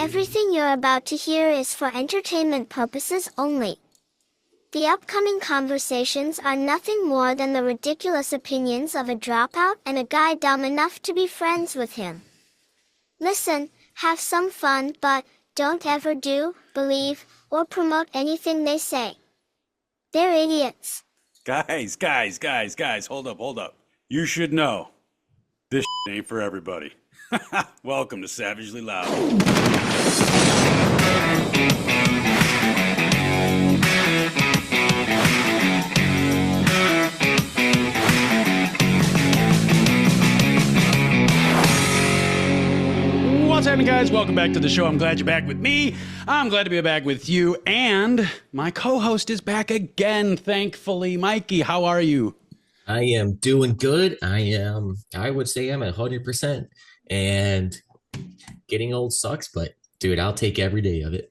Everything you're about to hear is for entertainment purposes only. The upcoming conversations are nothing more than the ridiculous opinions of a dropout and a guy dumb enough to be friends with him. Listen, have some fun, but don't ever do, believe, or promote anything they say. They're idiots. Guys, hold up. You should know, this ain't for everybody. Welcome to Savagely Loud. What's happening, guys? Welcome back to the show. I'm glad you're back with me. I'm glad to be back with you. And my co-host is back again, thankfully. Mikey, how are you? I am doing good. I would say I'm at 100%. And getting old sucks, but dude, I'll take every day of it.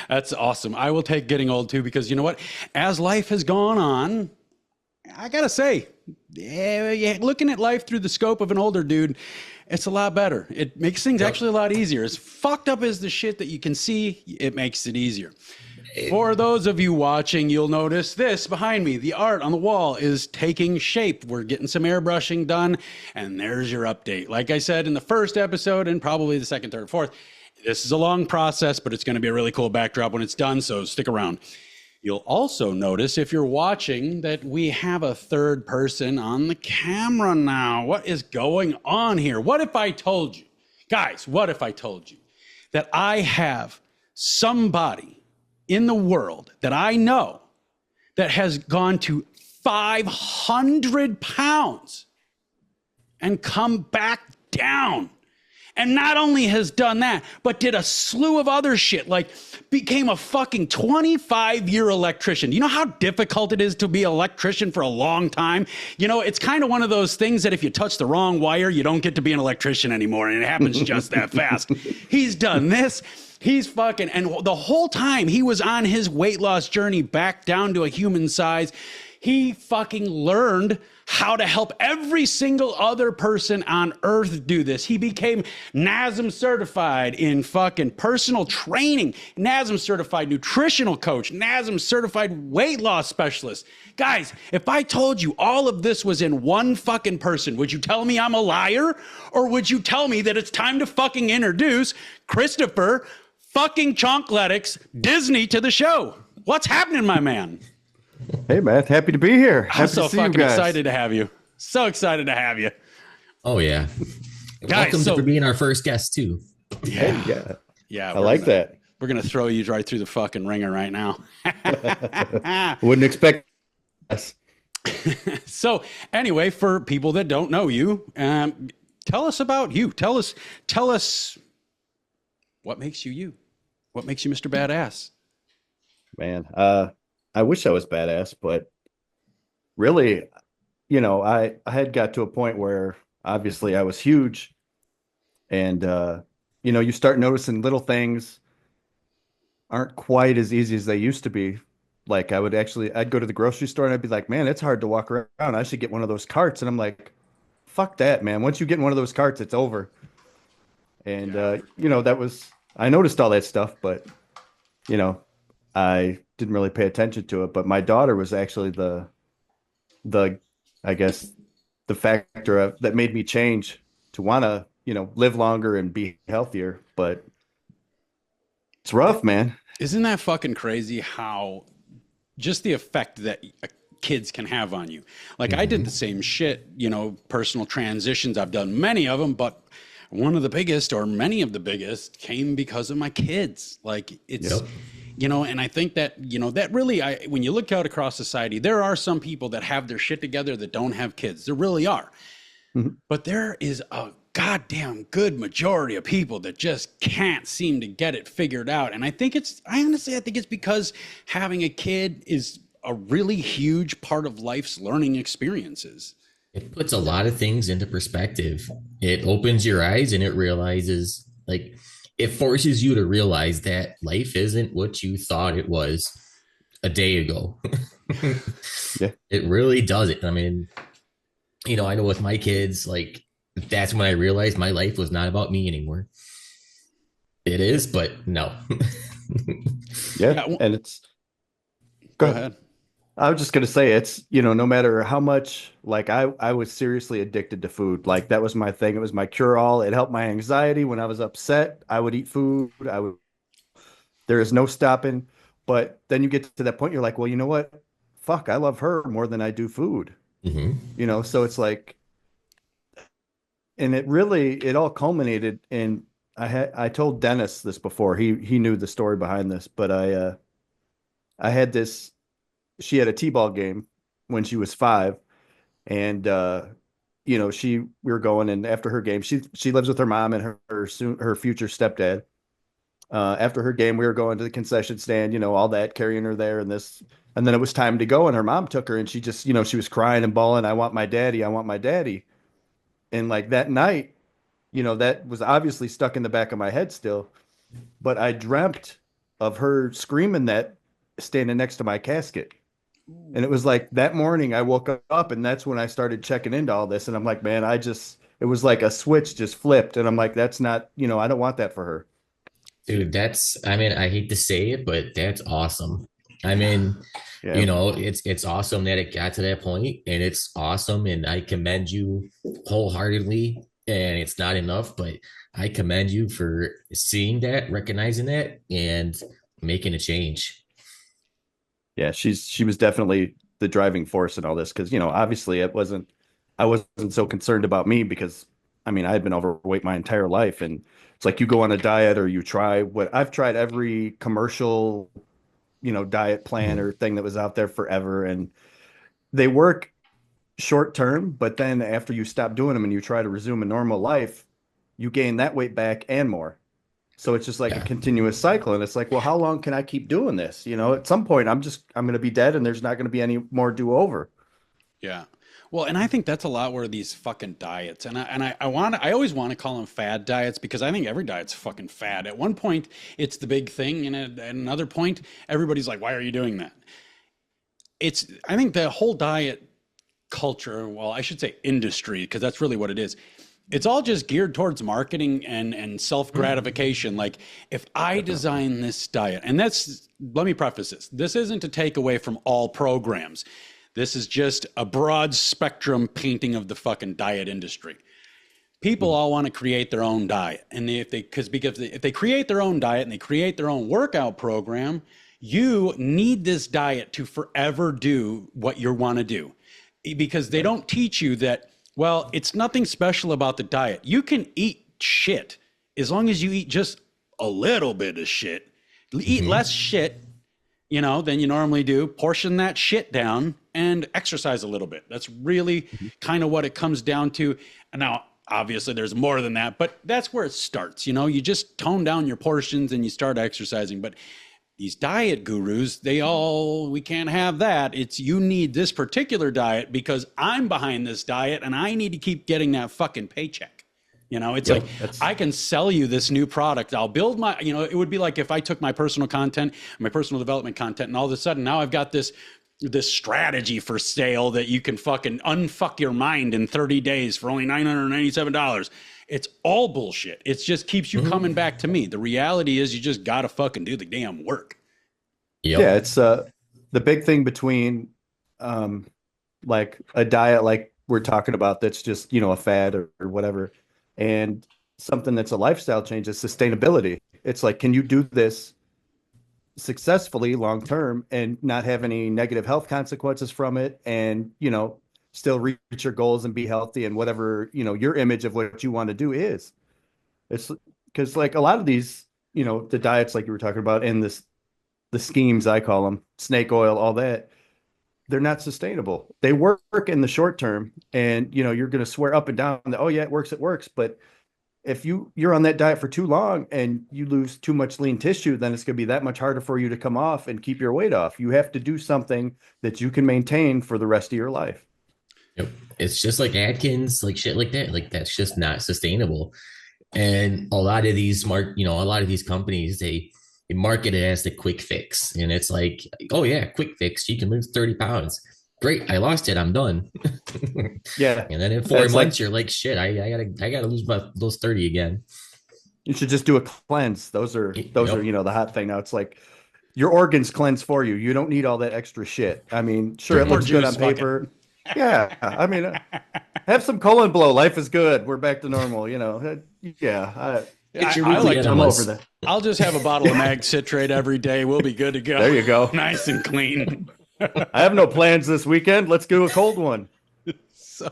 That's awesome. I will take getting old too, because you know what? As life has gone on, I gotta say, looking at life through the scope of an older dude, it's a lot better. It makes things actually a lot easier. As fucked up as the shit that you can see, it makes it easier. For those of you watching, you'll notice this behind me. The art on the wall is taking shape. We're getting some airbrushing done, and there's your update. Like I said in the first episode, and probably the second, third, fourth, this is a long process, but it's going to be a really cool backdrop when it's done, so stick around. You'll also notice, if you're watching, that we have a third person on the camera now. What is going on here? What if I told you, guys, what if I told you that I have somebody in the world that I know that has gone to 500 pounds and come back down? And not only has done that, but did a slew of other shit, like became a fucking 25-year electrician. You know how difficult it is to be an electrician for a long time? You know, it's kind of one of those things that if you touch the wrong wire, you don't get to be an electrician anymore, and it happens just that fast. He's done this. He's fucking, and the whole time he was on his weight loss journey back down to a human size, he fucking learned how to help every single other person on earth do this. He became NASM certified in fucking personal training, NASM certified nutritional coach, NASM certified weight loss specialist. Guys, if I told you all of this was in one fucking person, would you tell me I'm a liar? Or would you tell me that it's time to fucking introduce Christopher fucking Chonkletics Disney to the show? What's happening, my man? Hey, man. Happy to be here. I'm so fucking excited to have you. So excited to have you. Oh, yeah. Guys, welcome to being our first guest, too. Yeah. I like that. We're going to throw you right through the fucking ringer right now. Wouldn't expect us. So anyway, for people that don't know you, tell us about you. Tell us what makes you you. What makes you Mr. Badass? Man, I wish I was badass, but really, you know, I had got to a point where obviously I was huge, and you know, you start noticing little things aren't quite as easy as they used to be. Like I'd go to the grocery store and I'd be like, man, it's hard to walk around. I should get one of those carts. And I'm like, fuck that, man. Once you get in one of those carts, it's over. And you know, I noticed all that stuff, but you know, I didn't really pay attention to it. But my daughter was actually the I guess the factor that made me change to want to, you know, live longer and be healthier. But it's rough, man. Isn't that fucking crazy how just the effect that kids can have on you? Like I did the same shit, you know, personal transitions. I've done many of them, but one of the biggest, or many of the biggest, came because of my kids. Like it's, you know, and I think that, you know, that really, when you look out across society, there are some people that have their shit together that don't have kids. There really are. But there is a goddamn good majority of people that just can't seem to get it figured out. And I think I think it's because having a kid is a really huge part of life's learning experiences. It puts a lot of things into perspective. It opens your eyes and it realizes, like, it forces you to realize that life isn't what you thought it was a day ago. Yeah. It really does it. I mean, you know, I know with my kids, like, that's when I realized my life was not about me anymore. It is, but no. Yeah. Yeah, And it's, go go ahead. ahead. I was just gonna say it's, no matter how much like I was seriously addicted to food. Like that was my thing. It was my cure all. It helped my anxiety when I was upset. I would eat food. There is no stopping. But then you get to that point, you're like, well, you know what? Fuck, I love her more than I do food. Hmm. So it's like, and it all culminated in I told Dennis this before. He knew the story behind this, but I had this she had a T-ball game when she was 5, and we were going, and after her game, she lives with her mom and her future stepdad. After her game, we were going to the concession stand, all that, carrying her there, and then it was time to go, and her mom took her, and she just, she was crying and bawling, I want my daddy, I want my daddy. And like that night, that was obviously stuck in the back of my head still, but I dreamt of her screaming that standing next to my casket. And it was like that morning I woke up, and that's when I started checking into all this. And I'm like, man, it was like a switch just flipped. And I'm like, that's not, I don't want that for her. Dude, I mean, I hate to say it, but that's awesome. I Yeah. mean, Yeah. it's awesome that it got to that point, and it's awesome, and I commend you wholeheartedly. And it's not enough, but I commend you for seeing that, recognizing that, and making a change. Yeah. She was definitely the driving force in all this. Cause, obviously I wasn't so concerned about me because I mean, I had been overweight my entire life. And it's like you go on a diet or you try I've tried every commercial, diet plan Mhm. or thing that was out there forever. And they work short term, but then after you stop doing them and you try to resume a normal life, you gain that weight back and more. So it's just like a Yeah. continuous cycle. And it's like, well, how long can I keep doing this? At some point I'm going to be dead and there's not going to be any more do over. Yeah. Well, and I think that's a lot where these fucking diets, I always want to call them fad diets because I think every diet's fucking fad. At one point, it's the big thing, and at another point, everybody's like, "Why are you doing that?" I think the whole diet culture, well, I should say industry, because that's really what it is. It's all just geared towards marketing and self gratification. Like, if I design this diet, and let me preface this. This isn't to take away from all programs. This is just a broad spectrum painting of the fucking diet industry. People all want to create their own diet. And if they create their own diet and they create their own workout program, you need this diet to forever do what you want to do. Because they don't teach you that, well, it's nothing special about the diet. You can eat shit as long as you eat just a little bit of shit. Eat Mhm. less shit, than you normally do. Portion that shit down and exercise a little bit. That's really kind of what it comes down to. And now, obviously, there's more than that, but that's where it starts. You just tone down your portions and you start exercising. But these diet gurus, we can't have that. It's you need this particular diet because I'm behind this diet and I need to keep getting that fucking paycheck. It's Yep. like I can sell you this new product. I'll build it would be like if I took my personal content, my personal development content, and all of a sudden now I've got this strategy for sale that you can fucking unfuck your mind in 30 days for only $997. It's all bullshit. It just keeps you coming back to me. The reality is you just got to fucking do the damn work. Yeah. Yep. It's, the big thing between, um, like a diet, like we're talking about, that's just, a fad or whatever. And something that's a lifestyle change is sustainability. It's like, can you do this successfully long term and not have any negative health consequences from it, and still reach your goals and be healthy and whatever your image of what you want to do is. It's because like a lot of these, the diets like you were talking about, and the schemes, I call them snake oil, all that, they're not sustainable. They work in the short term, and you're going to swear up and down that, oh yeah, it works, but if you're on that diet for too long and you lose too much lean tissue, then it's going to be that much harder for you to come off and keep your weight off. You have to do something that you can maintain for the rest of your life. Yep. It's just like Atkins, like shit like that. Like that's just not sustainable. And a lot of these a lot of these companies, they market it as the quick fix. And it's like, oh yeah, quick fix, you can lose 30 pounds. great, I lost it, I'm done. Yeah. And then in four It's like months, you're like, shit, I gotta lose those 30 again. you should just do a cleanse. Those are, Yep. the hot thing now. It's like your organs cleanse for you. You don't need all that extra shit. I mean, sure, Drink it more looks good juice, on fuck it. paper. Yeah. I mean, have some colon blow. Life is good. We're back to normal, Yeah. Get your I weekly like to, I'm over enemas. that. I'll just have a bottle of mag citrate every day. We'll be good to go. There you go. Nice and clean. I have no plans this weekend. Let's do a cold one. So,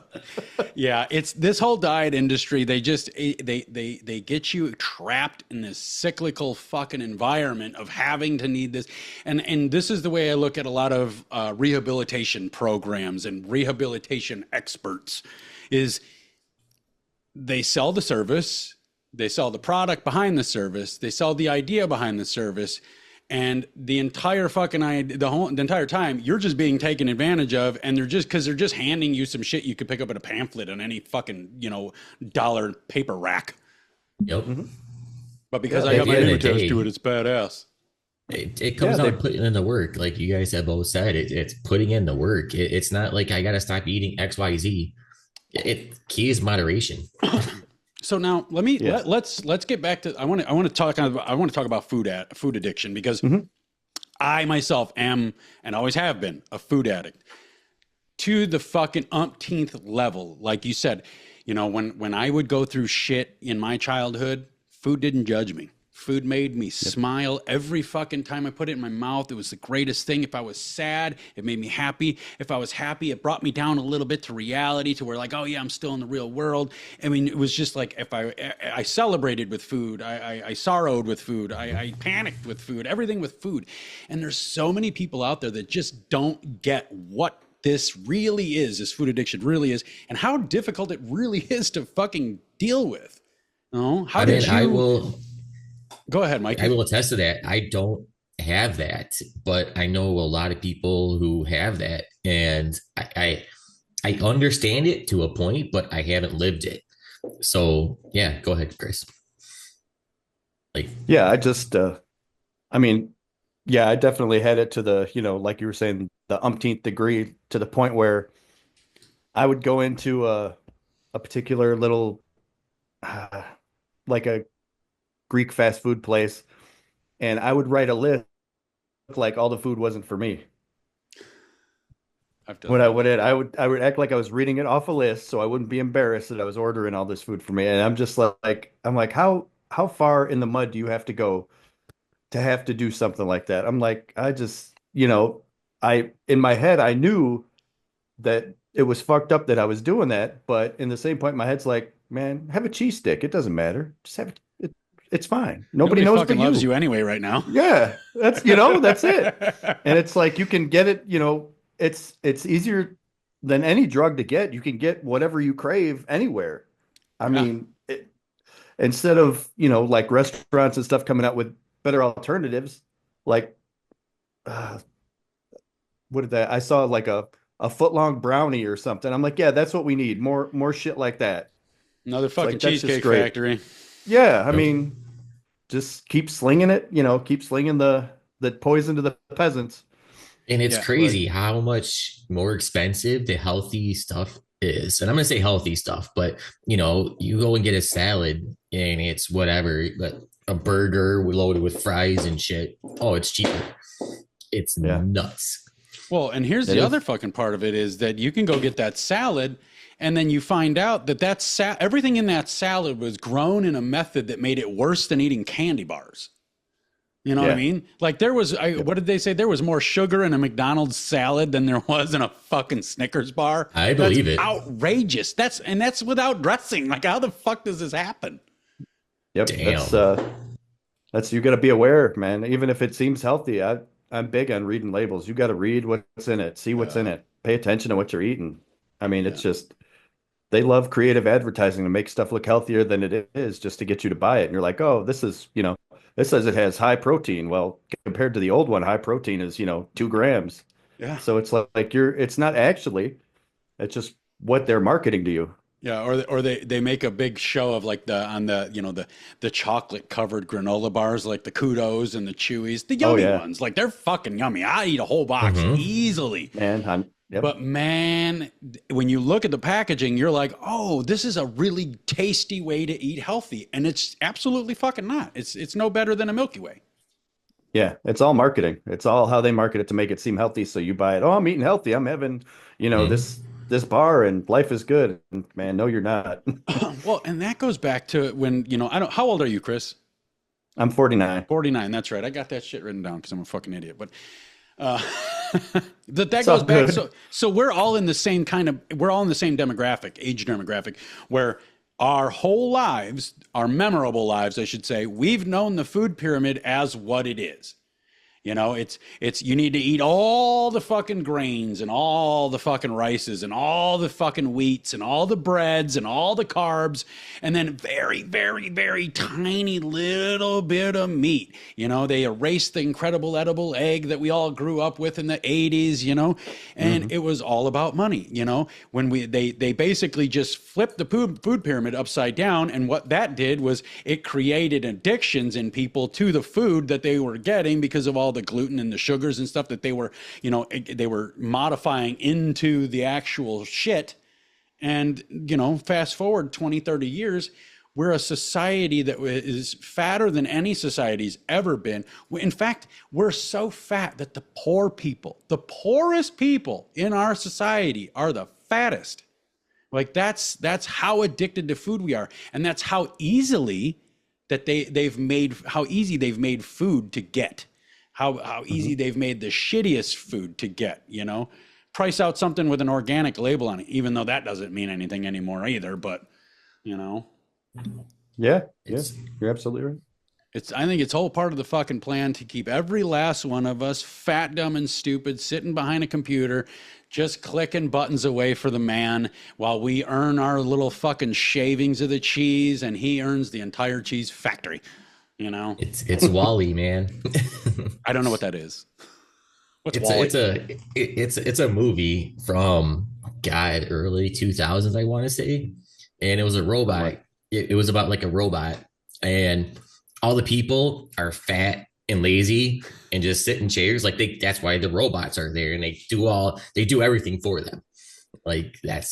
yeah, it's this whole diet industry. They just they get you trapped in this cyclical fucking environment of having to need this, and this is the way I look at a lot of rehabilitation programs and rehabilitation experts. Is they sell the service, they sell the product behind the service, they sell the idea behind the service, and the entire fucking the entire time you're just being taken advantage of, and they're just handing you some shit you could pick up in a pamphlet on any fucking dollar paper rack. Yep. But because Yeah, I got at my the end name of the attached day, to it, it's badass. it comes Yeah, down to putting in the work. Like you guys have both said, it's putting in the work. It's not like I got to stop eating XYZ. Key is moderation. So now let's get back to I want to talk about food addiction, because I myself am and always have been a food addict to the fucking umpteenth level. Like you said, when I would go through shit in my childhood, food didn't judge me. Food made me smile every fucking time I put it in my mouth. It was the greatest thing. If I was sad, it made me happy. If I was happy, it brought me down a little bit to reality, to where like, oh yeah, I'm still in the real world. I mean, it was just like, if I celebrated with food, I sorrowed with food, I panicked with food, everything with food. And there's so many people out there that just don't get what this really is, this food addiction really is, and how difficult it really is to fucking deal with. How did you? I will. Go ahead, Mike. I will attest to that. I don't have that, but I know a lot of people who have that, and I understand it to a point, but I haven't lived it. So yeah, go ahead, Chris. Like, Yeah, I mean, yeah, I definitely had it to the, like you were saying, the umpteenth degree, to the point where I would go into a particular little, like a Greek fast food place, and I would write a list like all the food wasn't for me. When I would act like I was reading it off a list, so I wouldn't be embarrassed that I was ordering all this food for me. And I'm just like, how far in the mud do you have to go to have to do something like that? I'm like, I just, in my head, I knew that it was fucked up that I was doing that, but in the same point, my head's like, man, have a cheese stick. It doesn't matter. Just have it. It's fine. Nobody knows fucking but loves you anyway right now. Yeah, that's it. And it's like you can get it. It's easier than any drug to get. You can get whatever you crave anywhere. I mean, instead of like restaurants and stuff coming out with better alternatives, like what did that? I saw like a foot long brownie or something. I'm like, yeah, that's what we need. More shit like that. Another fucking Like, that's just cheesecake great. factory. Yeah, I mean, just keep slinging it, keep slinging the poison to the peasants. and it's Yeah, crazy how much more expensive the healthy stuff is. And I'm gonna say healthy stuff, but you go and get a salad and it's whatever, but a burger loaded with fries and shit. Oh, it's cheaper. It's nuts. Well, and here's the other fucking part of it is that you can go get that salad, and then you find out that everything in that salad was grown in a method that made it worse than eating candy bars. You know what I mean? Like what did they say? There was more sugar in a McDonald's salad than there was in a fucking Snickers bar. I believe it. Outrageous. That's without dressing. Like, how the fuck does this happen? Yep. Damn. That's you got to be aware, man. Even if it seems healthy, I'm big on reading labels. You got to read what's in it, see what's in it, pay attention to what you're eating. I mean, it's just they love creative advertising to make stuff look healthier than it is, just to get you to buy it. And you're like, oh, this is, this says it has high protein. Well, compared to the old one, high protein is, 2 grams. Yeah. So it's like it's not actually, it's just what they're marketing to you. Yeah, or they make a big show of like the chocolate covered granola bars, like the Kudos and the Chewies, the yummy ones. Like, they're fucking yummy. I eat a whole box easily. Man, Yep. But man, when you look at the packaging, you're like, oh, this is a really tasty way to eat healthy. And it's absolutely fucking not. It's no better than a Milky Way. Yeah, it's all marketing. It's all how they market it to make it seem healthy. So you buy it. Oh, I'm eating healthy. I'm having, Mhm. this bar and life is good. And man, no, you're not. Well, and that goes back to when, I don't, how old are you, Chris? I'm 49. 49. That's right. I got that shit written down because I'm a fucking idiot. But uh, that It's all goes back. good. So we're all in the same we're all in the same demographic, age demographic, where our whole lives, our memorable lives, I should say, we've known the food pyramid as what it is. It's you need to eat all the fucking grains and all the fucking rices and all the fucking wheats and all the breads and all the carbs and then very, very, very tiny little bit of meat. They erased the incredible edible egg that we all grew up with in the 80s, and it was all about money, when they basically just flipped the food pyramid upside down. And what that did was it created addictions in people to the food that they were getting because of all the gluten and the sugars and stuff that they were modifying into the actual shit. And, fast forward 20, 30 years, we're a society that is fatter than any society's ever been. In fact, we're so fat that the poorest people in our society are the fattest. Like that's how addicted to food we are. And that's how easily that how easy they've made food to get. How easy they've made the shittiest food to get, price out something with an organic label on it, even though that doesn't mean anything anymore either. But, you know, Yeah, yeah, It's you're absolutely right. I think it's whole part of the fucking plan to keep every last one of us fat, dumb, and stupid sitting behind a computer, just clicking buttons away for the man while we earn our little fucking shavings of the cheese and he earns the entire cheese factory, you know? it's Wally, man. I don't know what that is. What's It's a Wally? it's a it's a movie from God early 2000s, I want to say, and it was a robot. Right. It was about like a robot, and all the people are fat and lazy and just sit in chairs. Like that's why the robots are there, and they do everything for them. Like that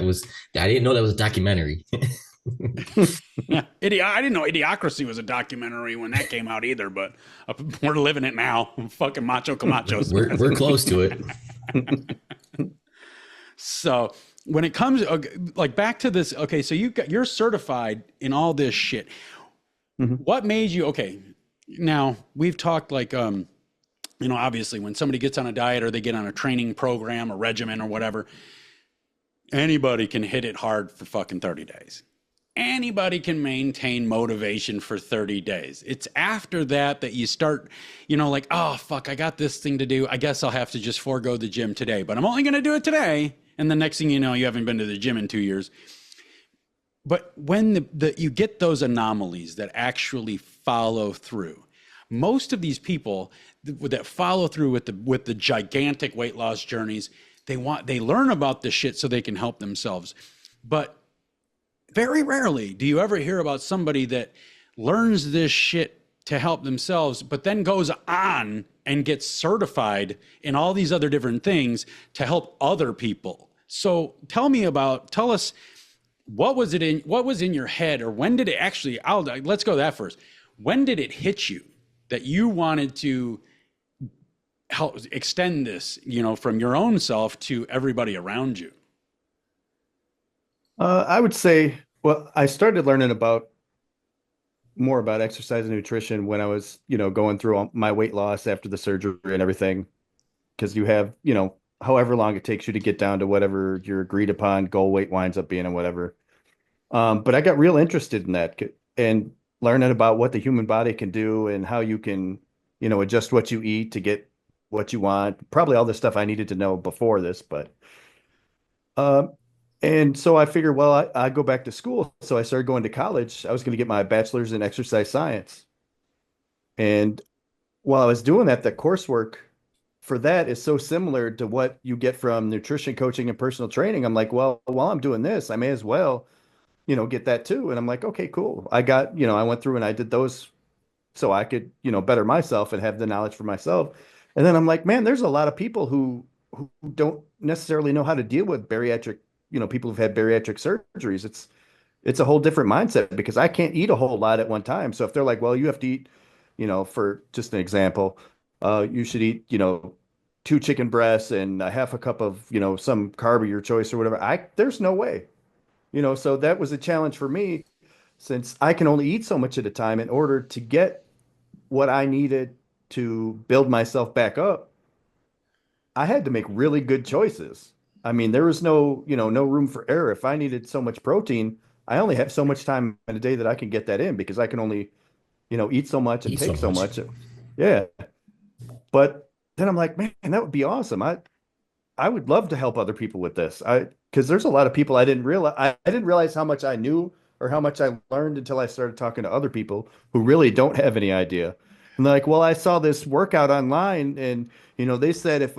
was I didn't know that was a documentary. Yeah, I didn't know Idiocracy was a documentary when that came out either, but we're living it now. Fucking Macho Camachos. We're close to it. So when it comes like back to this, okay, so you're certified in all this shit. Mhm. What made you okay? Now we've talked like obviously when somebody gets on a diet or they get on a training program or regimen or whatever, anybody can hit it hard for fucking 30 days. Anybody can maintain motivation for 30 days. It's after that you start, like, oh, fuck, I got this thing to do. I guess I'll have to just forego the gym today, but I'm only going to do it today. And the next thing you know, you haven't been to the gym in 2 years. But when you get those anomalies that actually follow through, most of these people that follow through with the gigantic weight loss journeys, they learn about this shit so they can help themselves. But very rarely do you ever hear about somebody that learns this shit to help themselves, but then goes on and gets certified in all these other different things to help other people. So tell us what was in your head, or when did it actually, let's go that first. When did it hit you that you wanted to help extend this, from your own self to everybody around you? I would say, well, I started learning more about exercise and nutrition when I was, going through all my weight loss after the surgery and everything. Because you have, however long it takes you to get down to whatever your agreed upon goal weight winds up being and whatever. But I got real interested in that and learning about what the human body can do and how you can, adjust what you eat to get what you want. Probably all the stuff I needed to know before this, but uh, and so I figured, well, I go back to school. So I started going to college. I was going to get my bachelor's in exercise science. And while I was doing that, the coursework for that is so similar to what you get from nutrition coaching and personal training. I'm like, well, while I'm doing this, I may as well, get that too. And I'm like, okay, cool. I went through and I did those so I could, better myself and have the knowledge for myself. And then I'm like, man, there's a lot of people who who don't necessarily know how to deal with bariatric, people who've had bariatric surgeries. It's a whole different mindset because I can't eat a whole lot at one time. So if they're like, well, you have to eat, for just an example, you should eat, two chicken breasts and a half a cup of, some carb of your choice or whatever. There's no way, so that was a challenge for me since I can only eat so much at a time in order to get what I needed to build myself back up. I had to make really good choices. I mean, there was no room for error. If I needed so much protein, I only have so much time in a day that I can get that in because I can only, eat so much and Eat so take so much. much. Yeah. But then I'm like, man, that would be awesome. I would love to help other people with this. Because there's a lot of people I didn't realize how much I knew or how much I learned until I started talking to other people who really don't have any idea. And they're like, well, I saw this workout online and they said if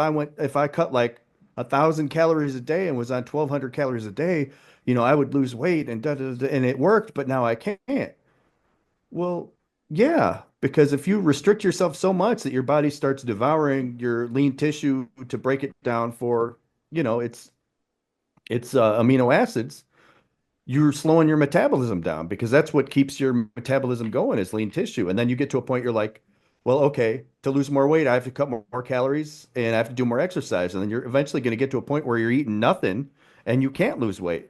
I cut like 1,000 calories a day and was on 1,200 calories a day, I would lose weight and and it worked, but now I can't. Well, yeah, because if you restrict yourself so much that your body starts devouring your lean tissue to break it down for, it's amino acids, you're slowing your metabolism down because that's what keeps your metabolism going is lean tissue. And then you get to a point you're like, well, okay, to lose more weight, I have to cut more calories and I have to do more exercise. And then you're eventually going to get to a point where you're eating nothing and you can't lose weight.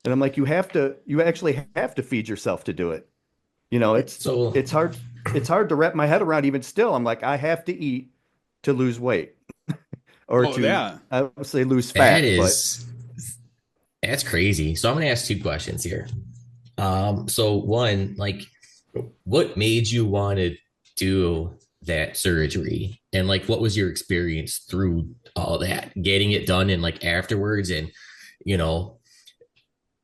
And I'm like, you actually have to feed yourself to do it. You know, it's So it's hard it's hard to wrap my head around even still. I'm like, I have to eat to lose weight or Oh to yeah. I would say lose that fat, but is that's crazy. So I'm gonna ask two questions here. So one, like, what made you want to do that surgery, and like, what was your experience through all that, getting it done, and like afterwards, and you know,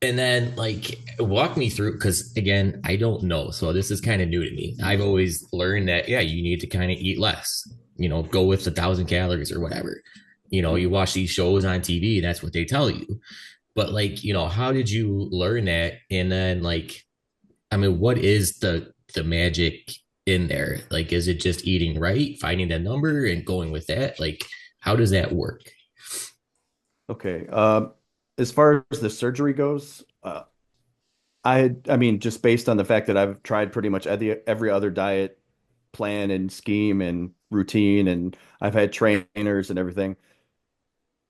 and then like walk me through because again, I don't know, so this is kind of new to me. I've always learned that yeah, you need to kind of eat less. Go with 1,000 calories or whatever. You watch these shows on TV, and that's what they tell you. But like, how did you learn that? And then like, I mean, what is the magic in there? Like, is it just eating right, finding that number and going with that? Like, how does that work? okay. As far as the surgery goes, I mean, just based on the fact that I've tried pretty much every other diet plan and scheme and routine, and I've had trainers and everything.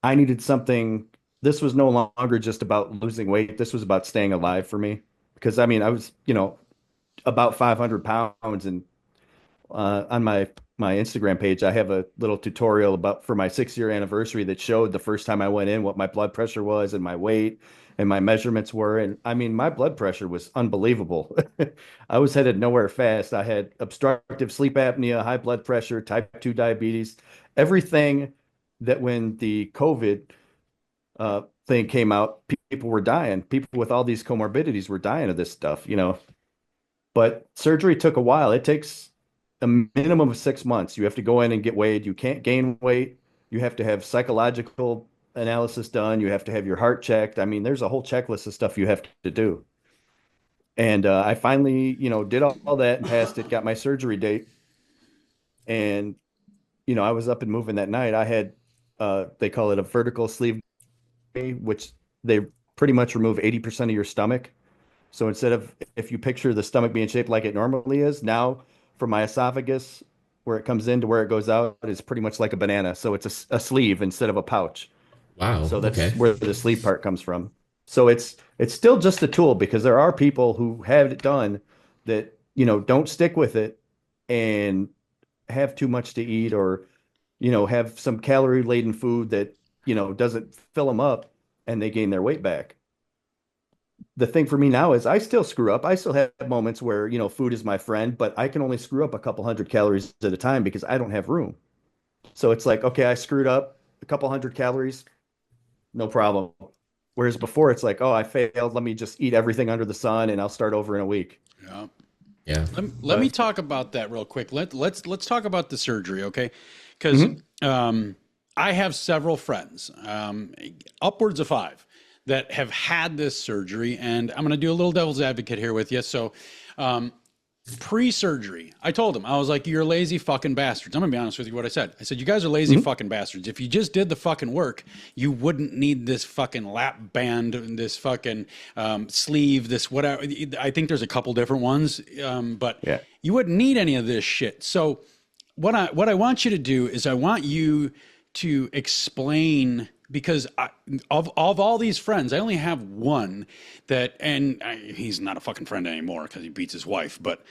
I needed something. This was no longer just about losing weight. This was about staying alive for me. Because I mean, I was, about 500 pounds, and on my Instagram page, I have a little tutorial about for my 6 year anniversary that showed the first time I went in what my blood pressure was and my weight and my measurements were. And I mean, my blood pressure was unbelievable. I was headed nowhere fast. I had obstructive sleep apnea, high blood pressure, type 2 diabetes, everything that when the COVID thing came out, people were dying. People with all these comorbidities were dying of this stuff. But surgery took a while. It takes a minimum of 6 months. You have to go in and get weighed. You can't gain weight. You have to have psychological analysis done. You have to have your heart checked. I mean, there's a whole checklist of stuff you have to do. And I finally, did all that and passed it, got my surgery date. And, I was up and moving that night. I had, they call it a vertical sleeve, which they pretty much remove 80% of your stomach. So instead of if you picture the stomach being shaped like it normally is, now from my esophagus, where it comes in to where it goes out, is pretty much like a banana. So it's a sleeve instead of a pouch. Wow. So that's Okay. where the sleeve part comes from. So it's still just a tool because there are people who have it done that, don't stick with it and have too much to eat or, have some calorie laden food that, doesn't fill them up and they gain their weight back. The thing for me now is I still screw up. I still have moments where, food is my friend, but I can only screw up a couple hundred calories at a time because I don't have room. So it's like, okay, I screwed up a couple hundred calories, no problem. Whereas before it's like, oh, I failed. Let me just eat everything under the sun and I'll start over in a week. Yeah. Yeah. Let me talk about that real quick. Let's talk about the surgery, okay? Because Mhm. I have several friends, upwards of 5, that have had this surgery, and I'm going to do a little devil's advocate here with you. So, pre-surgery, I told him, I was like, you're lazy fucking bastards. I'm gonna be honest with you what I said. I said, you guys are lazy fucking bastards. If you just did the fucking work, you wouldn't need this fucking lap band and this fucking sleeve, this whatever. I think there's a couple different ones, but Yeah. you wouldn't need any of this shit. So what I want you to do is I want you to explain, because of all these friends, I only have one that, and he's not a fucking friend anymore because he beats his wife, but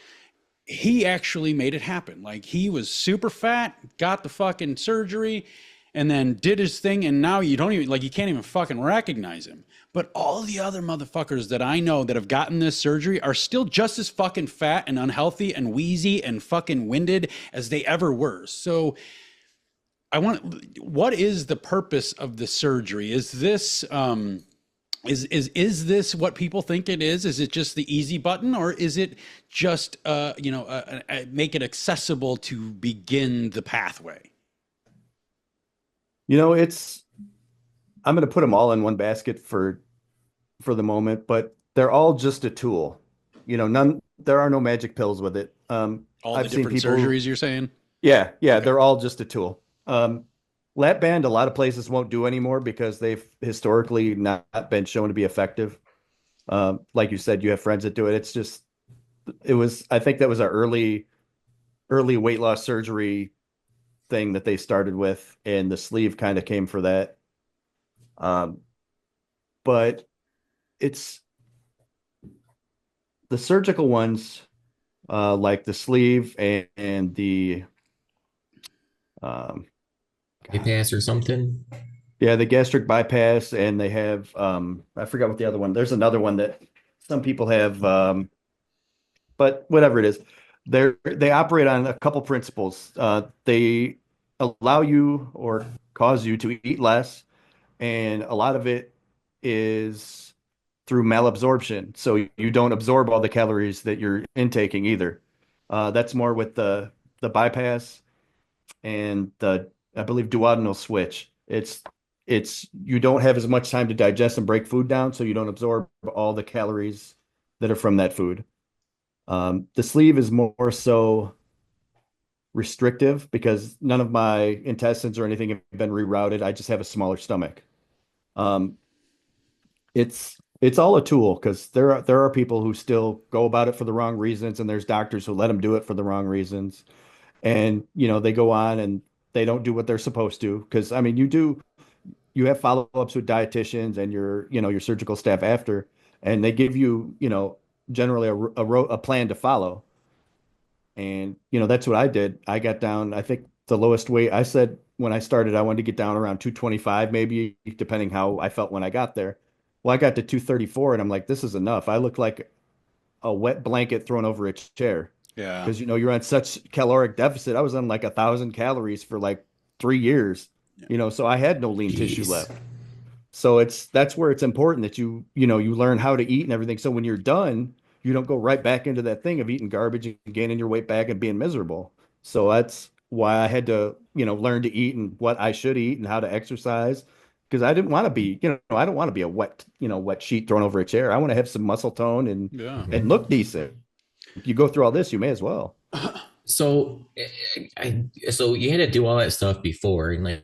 he actually made it happen. Like, he was super fat, got the fucking surgery, and then did his thing, and now you don't even, like, you can't even fucking recognize him. But all the other motherfuckers that I know that have gotten this surgery are still just as fucking fat and unhealthy and wheezy and fucking winded as they ever were. So what is the purpose of the surgery? Is this is this what people think it is? Is it just the easy button, or is it just make it accessible to begin the pathway? You know, I'm going to put them all in one basket for the moment, but they're all just a tool. You know, there are no magic pills with it. All I've the different seen people, surgeries you're saying? yeah, they're all just a tool. Lap band, a lot of places won't do anymore because they've historically not been shown to be effective. Like you said, you have friends that do it. I think that was our early weight loss surgery thing that they started with, and the sleeve kind of came for that. But it's the surgical ones, like the sleeve and the Bypass or something. the gastric bypass, and they have I forgot what the other one. There's another one that some people have, but whatever it is, they operate on a couple principles. They allow you or cause you to eat less, and a lot of it is through malabsorption. So you don't absorb all the calories that you're intaking either. That's more with the bypass and the, I believe, duodenal switch. It's you don't have as much time to digest and break food down, so you don't absorb all the calories that are from that food. The sleeve is more so restrictive because none of my intestines or anything have been rerouted. I just have a smaller stomach. Um, it's all a tool because there are people who still go about it for the wrong reasons, and there's doctors who let them do it for the wrong reasons. And they go on and they don't do what they're supposed to, because I mean, you have follow-ups with dietitians and your surgical staff after, and they give you generally a plan to follow. And that's what I did. I got down, I think the lowest weight, I said when I started I wanted to get down around 225, maybe, depending how I felt when I got there. Well, I got to 234 and I'm like, this is enough. I look like a wet blanket thrown over a chair. Yeah. Because you're on such caloric deficit. I was on like 1,000 calories for like 3 years. So I had no lean tissue Jeez. left. So that's where it's important that you learn how to eat and everything. So when you're done, you don't go right back into that thing of eating garbage and gaining your weight back and being miserable. So that's why I had to learn to eat and what I should eat and how to exercise, because I didn't want to be I don't want to be a wet sheet thrown over a chair. I want to have some muscle tone and Yeah. look decent. If you go through all this, you may as well. So, so you had to do all that stuff before, and like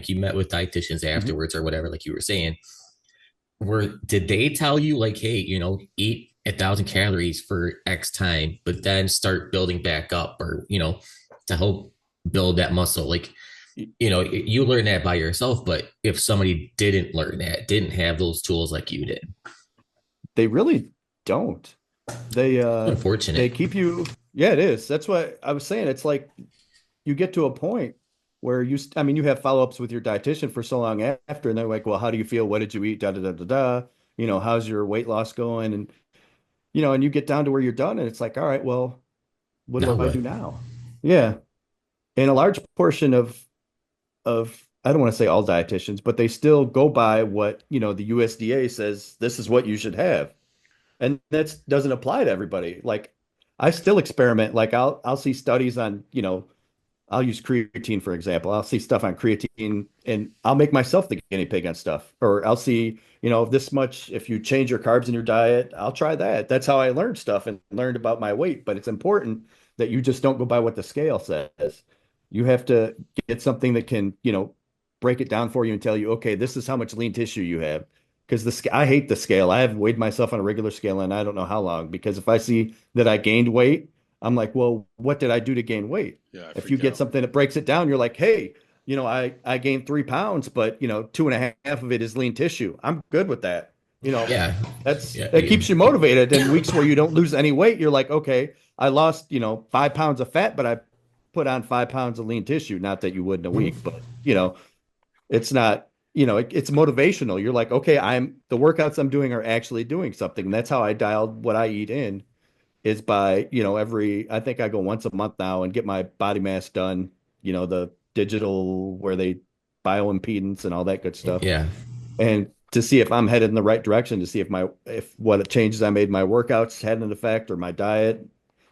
you met with dietitians afterwards or whatever, like you were saying. Did they tell you like, hey, eat 1,000 calories for X time, but then start building back up, or to help build that muscle? Like, you learn that by yourself, but if somebody didn't learn that, didn't have those tools like you did, They really don't. They unfortunate. keep you. Yeah, it is. That's what I was saying. It's like you get to a point where you have follow-ups with your dietitian for so long after, and they're like, well, how do you feel? What did you eat? Da da da da da. How's your weight loss going? And and you get down to where you're done, and it's like, all right, well, what Now do I what? do now? Yeah. And a large portion of I don't want to say all dietitians, but they still go by what, the USDA says this is what you should have. And that doesn't apply to everybody. Like, I still experiment. Like, I'll see studies on I'll use creatine, for example. I'll see stuff on creatine and I'll make myself the guinea pig on stuff. Or I'll see, this much, if you change your carbs in your diet, I'll try that. That's how I learned stuff and learned about my weight. But it's important that you just don't go by what the scale says. You have to get something that can, break it down for you and tell you, okay, this is how much lean tissue you have. Because I hate the scale. I have weighed myself on a regular scale and I don't know how long. Because if I see that I gained weight, I'm like, well, what did I do to gain weight? Yeah, If you get something that breaks it down, you're like, hey, I gained 3 pounds, but 2.5 of it is lean tissue. I'm good with that. Yeah. That keeps you motivated. And weeks where you don't lose any weight, you're like, okay, I lost, 5 pounds of fat, but I put on 5 pounds of lean tissue. Not that you would in a week, but it's not, it's motivational. You're like, okay, the workouts I'm doing are actually doing something. And that's how I dialed what I eat in. Is by, I think I go once a month now and get my body mass done, the digital where they bioimpedance and all that good stuff. Yeah. And to see if I'm headed in the right direction, to see if what changes I made my workouts had an effect or my diet.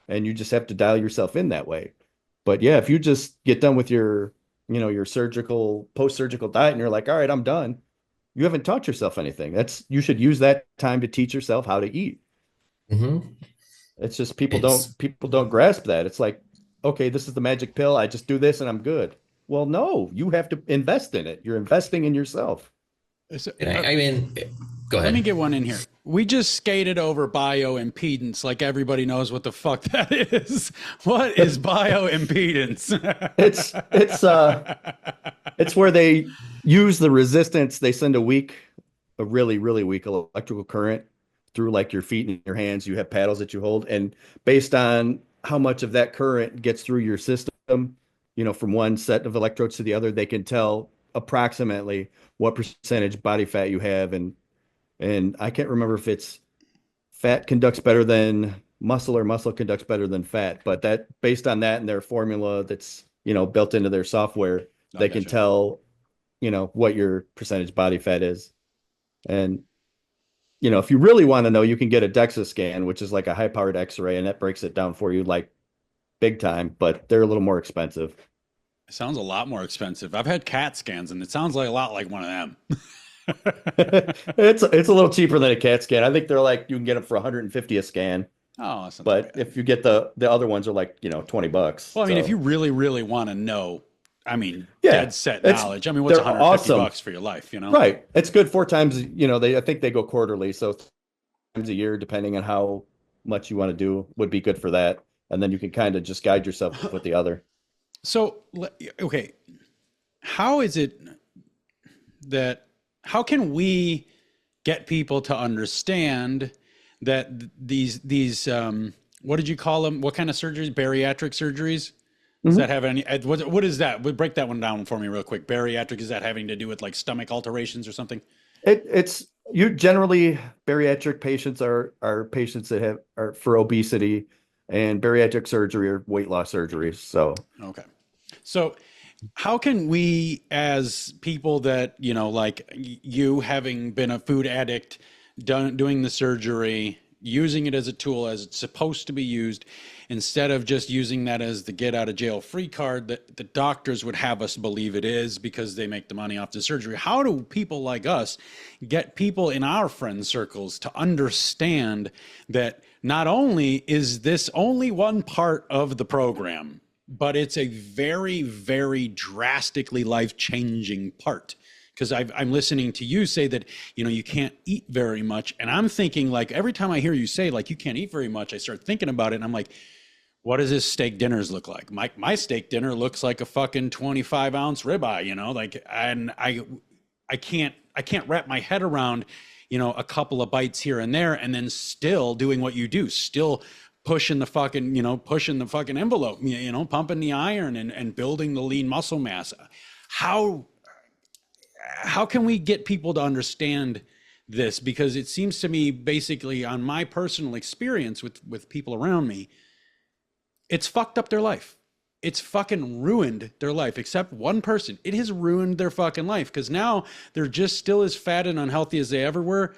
And you just have to dial yourself in that way. But yeah, if you just get done with your, your post-surgical diet and you're like, all right, I'm done. You haven't taught yourself anything. You should use that time to teach yourself how to eat. Mm-hmm. It's just people don't grasp that. It's like, okay, this is the magic pill. I just do this and I'm good. Well, no, you have to invest in it. You're investing in yourself. I mean, go ahead. Let me get one in here. We just skated over bioimpedance like everybody knows what the fuck that is. What is bioimpedance? It's where they use the resistance. They send a really, really weak electrical current through like your feet and your hands. You have paddles that you hold, and based on how much of that current gets through your system, from one set of electrodes to the other, they can tell approximately what percentage body fat you have. And I can't remember if it's fat conducts better than muscle or muscle conducts better than fat, but that based on that and their formula that's, built into their software, they can tell, what your percentage body fat is. And if you really want to know, you can get a DEXA scan, which is like a high-powered X-ray, and that breaks it down for you like big time, but they're a little more expensive. It sounds a lot more expensive. I've had CAT scans, and it sounds like a lot like one of them. It's a little cheaper than a CAT scan. I think they're like, you can get them for 150 a scan. Oh, that's not but bad. If you get the other ones are like, $20. Well, I mean, if you really, really want to know, dead set knowledge. I mean, what's 150 bucks for your life, Right. It's good 4 times, I think they go quarterly. So 3 times a year, depending on how much you want to do, would be good for that. And then you can kind of just guide yourself with the other. So, okay. How can we get people to understand that these what did you call them? What kind of surgeries? Bariatric surgeries? Does that have any, what is that? Break that one down for me real quick. Bariatric, is that having to do with like stomach alterations or something? It's generally bariatric patients are patients that are for obesity, and bariatric surgery or weight loss surgeries. So, okay. So how can we, as people that, like you having been a food addict, doing the surgery, using it as a tool as it's supposed to be used, instead of just using that as the get out of jail free card that the doctors would have us believe it is because they make the money off the surgery? How do people like us get people in our friend circles to understand that not only is this only one part of the program, but it's a very, very drastically life-changing part? Because I'm listening to you say that, you can't eat very much. And I'm thinking, like, every time I hear you say, like, you can't eat very much, I start thinking about it. And I'm like, what does this steak dinners look like? My steak dinner looks like a fucking 25-ounce ribeye, like, and I can't wrap my head around, a couple of bites here and there, and then still doing what you do, still pushing the fucking envelope, pumping the iron and building the lean muscle mass. How can we get people to understand this? Because it seems to me, basically, on my personal experience with people around me, it's fucked up their life. It's fucking ruined their life, except one person. It has ruined their fucking life, because now they're just still as fat and unhealthy as they ever were,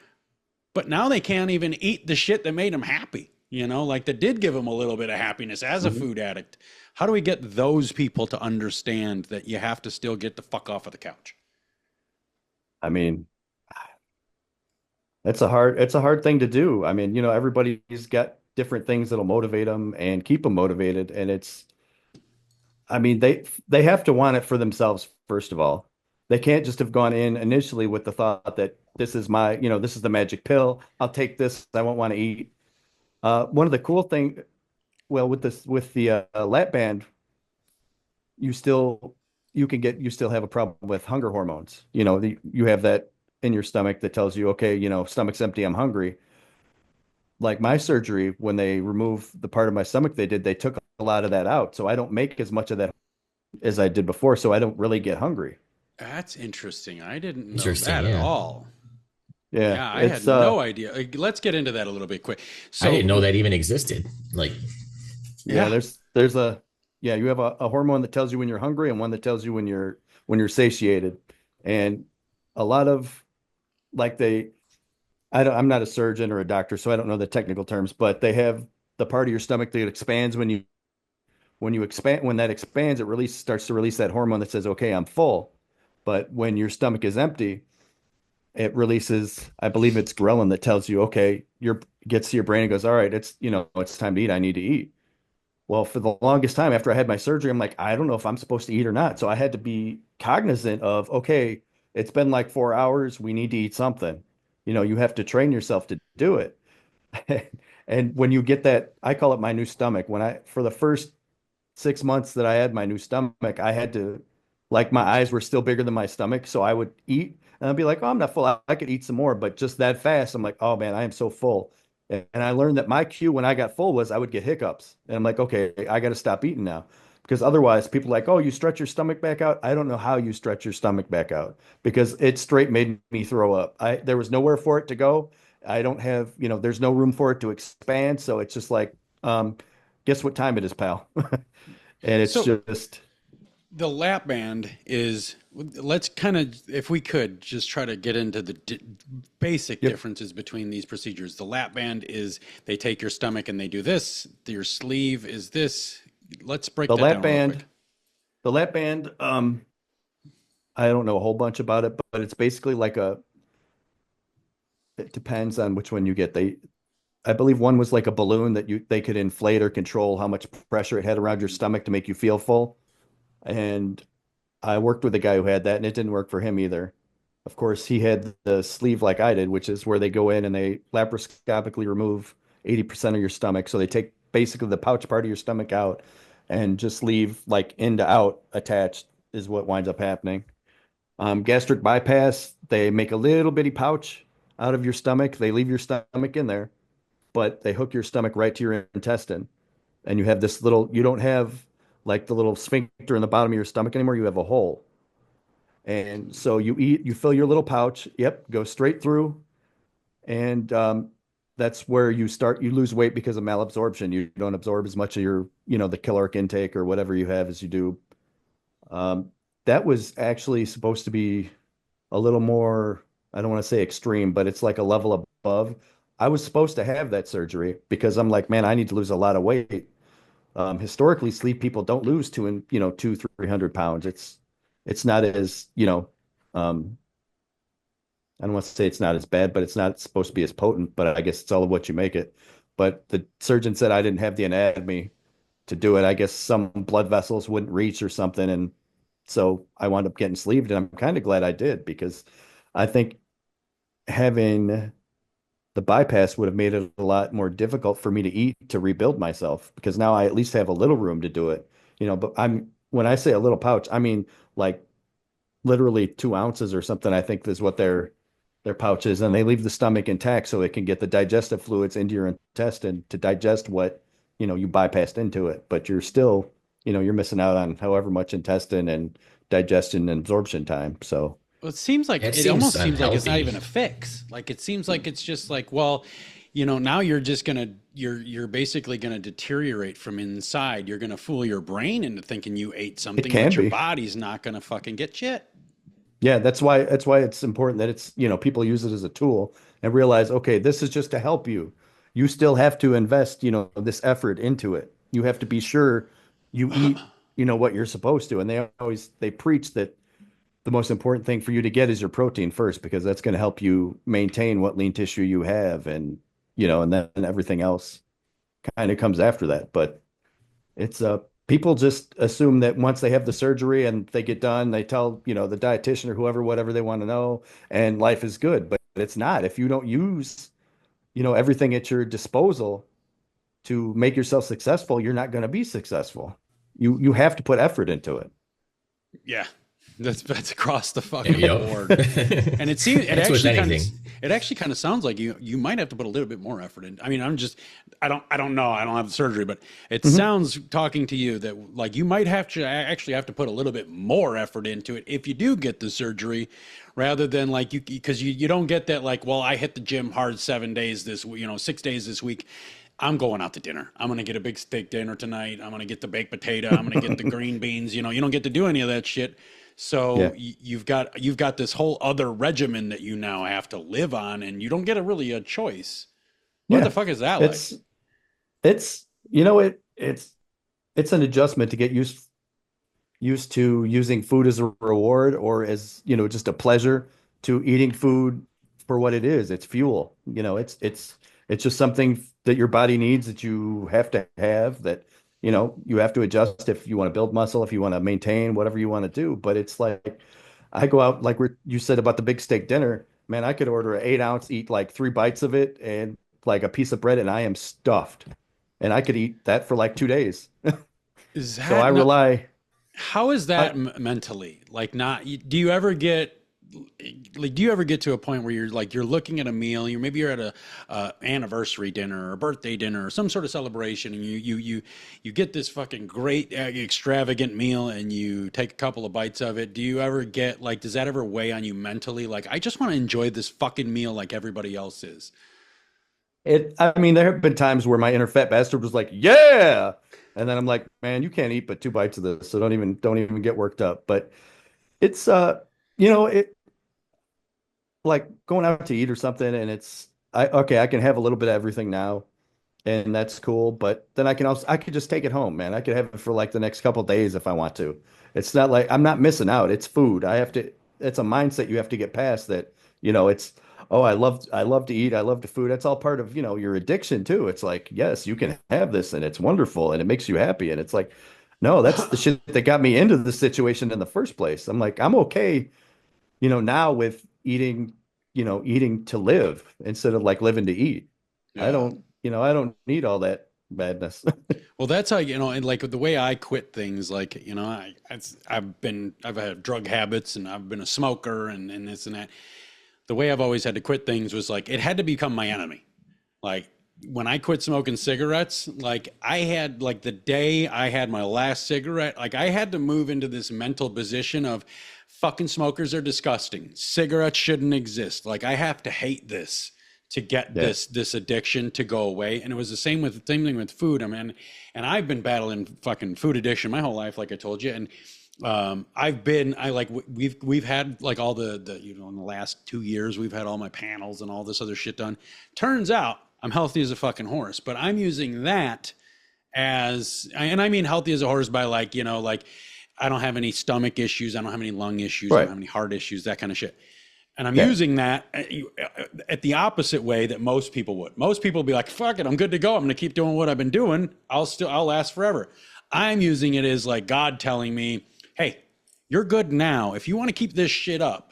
but now they can't even eat the shit that made them happy. like that did give them a little bit of happiness as a Mhm. food addict. How do we get those people to understand that you have to still get the fuck off of the couch? I mean, it's a hard thing to do. I mean, everybody's got different things that'll motivate them and keep them motivated. And I mean, they have to want it for themselves, first of all. They can't just have gone in initially with the thought that this is the magic pill. I'll take this. I won't want to eat. One of the cool thing, well, with the lap band, you still you still have a problem with hunger hormones. You have that in your stomach that tells you, okay, stomach's empty, I'm hungry. Like my surgery, when they removed the part of my stomach they took a lot of that out. So I don't make as much of that as I did before. So I don't really get hungry. That's interesting. I didn't know Interesting. that at Yeah. all. Yeah, Yeah, I had it's no idea. Let's get into that a little bit quick. I didn't know So, that even existed. Like, yeah, yeah, there's a yeah, you have a hormone that tells you when you're hungry and one that tells you when you're satiated. And a lot of like I'm not a surgeon or a doctor, so I don't know the technical terms, but they have the part of your stomach that expands when that expands, starts to release that hormone that says, okay, I'm full. But when your stomach is empty, it releases, I believe it's ghrelin that tells you, okay, gets to your brain and goes, all right, it's time to eat. I need to eat. Well, for the longest time after I had my surgery, I'm like, I don't know if I'm supposed to eat or not. So I had to be cognizant of, okay, it's been like 4 hours. We need to eat something. You have to train yourself to do it. And when you get that, I call it my new stomach. For the first 6 months that I had my new stomach, I had to, like, my eyes were still bigger than my stomach. So I would eat and I'd be like, oh, I'm not full. I could eat some more. But just that fast, I'm like, oh man, I am so full. And I learned that my cue when I got full was I would get hiccups. And I'm like, okay, I got to stop eating now. Because otherwise, people are like, oh, you stretch your stomach back out. I don't know how you stretch your stomach back out because it straight made me throw up. There was nowhere for it to go. I don't have, there's no room for it to expand. So it's just like, guess what time it is, pal? And it's so just, the lap band is, let's kind of, if we could, just try to get into the basic yep. differences between these procedures. The lap band is they take your stomach and they do this. Your sleeve is this. Let's break The that lap down real band, quick. the lap band, I don't know a whole bunch about it, but it's basically it depends on which one you get. I believe one was like a balloon that they could inflate or control how much pressure it had around your stomach to make you feel full. And I worked with a guy who had that and it didn't work for him either. Of course, he had the sleeve like I did, which is where they go in and they laparoscopically remove 80% of your stomach. So they take basically the pouch part of your stomach out and just leave like in to out attached is what winds up happening. Gastric bypass, they make a little bitty pouch out of your stomach. They leave your stomach in there, but they hook your stomach right to your intestine. And you have you don't have like the little sphincter in the bottom of your stomach anymore. You have a hole. And so you fill your little pouch. Yep, go straight through. And that's where you lose weight because of malabsorption. You don't absorb as much of the caloric intake or whatever you have as you do. Um, that was actually supposed to be a little more, I don't want to say extreme, but it's like a level above. I was supposed to have that surgery because I'm like, man, I need to lose a lot of weight. Historically, sleep people don't lose 300 pounds. It's not as, um, I don't want to say it's not as bad, but it's not supposed to be as potent, but I guess it's all of what you make it. But the surgeon said I didn't have the anatomy to do it. I guess some blood vessels wouldn't reach or something. And so I wound up getting sleeved, and I'm kind of glad I did because I think having the bypass would have made it a lot more difficult for me to eat to rebuild myself because now I at least have a little room to do it. But when I say a little pouch, I mean like literally 2 ounces or something, I think is what their pouch is. And they leave the stomach intact so it can get the digestive fluids into your intestine to digest what, you bypassed into it. But you're still, you're missing out on however much intestine and digestion and absorption time. So Well, it seems like it it seems almost seems like it's not unhealthy. even a fix. Like it seems like it's just like, well, now you're just gonna you're basically gonna deteriorate from inside. You're gonna fool your brain into thinking you ate it something, can but your be. body's not gonna fucking get shit. Yeah, that's why it's important that people use it as a tool and realize, okay, this is just to help you. you still have to invest, this effort into it. You have to be sure you eat, what you're supposed to. And they preach that the most important thing for you to get is your protein first, because that's going to help you maintain what lean tissue you have. And, and then everything else kind of comes after that. But it's people just assume that once they have the surgery and they get done, they tell, the dietitian or whoever, whatever they want to know, and life is good. But it's not. If you don't use, everything at your disposal to make yourself successful, you're not going to be successful. You have to put effort into it. Yeah. That's across the fucking board. And it seems it actually kind of sounds like you might have to put a little bit more effort in. I mean, I don't know. I don't have the surgery, but it sounds, talking to you, that like you might have to actually have to put a little bit more effort into it if you do get the surgery, rather than like because you don't get that like, well, I hit the gym hard 7 days this, 6 days this week, I'm going out to dinner. I'm going to get a big steak dinner tonight. I'm going to get the baked potato. I'm going to get the green beans. You don't get to do any of that shit. So you've got this whole other regimen that you now have to live on, and you don't get a choice. What the fuck is that like? It's it's an adjustment to get used to using food as a reward, or as, just a pleasure, to eating food for what it is. It's fuel. It's just something that your body needs, that you have to have, that, you have to adjust if you want to build muscle, if you want to maintain, whatever you want to do. But it's like, I go out, like you said about the big steak dinner, man, I could order an 8 ounce, eat like 3 bites of it and like a piece of bread, and I am stuffed. And I could eat that for like 2 days. Is that So I rely. How is that mentally? Like, do you ever get to a point where you're looking at a meal, you're at a anniversary dinner or a birthday dinner or some sort of celebration, and you get this fucking great extravagant meal, and you take a couple of bites of it. Do you ever get like, does that ever weigh on you mentally? Like, I just want to enjoy this fucking meal like everybody else is. I mean, there have been times where my inner fat bastard was like, yeah. And then I'm like, man, you can't eat but 2 bites of this. So don't even get worked up. But it's, it, like going out to eat or something, and I can have a little bit of everything now, and that's cool. But then I could just take it home, man. I could have it for like the next couple of days if I want to. It's not like I'm not missing out. It's food. It's a mindset you have to get past, that, it's, oh, I love to eat. I love the food. That's all part of, your addiction too. It's like, yes, you can have this and it's wonderful and it makes you happy. And it's like, no, that's the shit that got me into the situation in the first place. I'm like, I'm okay, now with eating to live instead of like living to eat. Yeah. I don't need all that badness. Well, that's how, and like the way I quit things, like, I've had drug habits, and I've been a smoker, and this and that. The way I've always had to quit things was like, it had to become my enemy. Like, when I quit smoking cigarettes, like I had, like the day I had my last cigarette, like I had to move into this mental position of, fucking smokers are disgusting. Cigarettes shouldn't exist. Like, I have to hate this to get this addiction to go away. And it was the same thing with food. I mean, and I've been battling fucking food addiction my whole life, like I told you. And we've had like all the in the last 2 years, we've had all my panels and all this other shit done. Turns out I'm healthy as a fucking horse, but I'm using that and I mean healthy as a horse by like, like I don't have any stomach issues. I don't have any lung issues. Right. I don't have any heart issues, that kind of shit. And I'm using that at the opposite way that most people would. Most people would be like, fuck it, I'm good to go. I'm going to keep doing what I've been doing. I'll last forever. I'm using it as like God telling me, hey, you're good now. If you want to keep this shit up,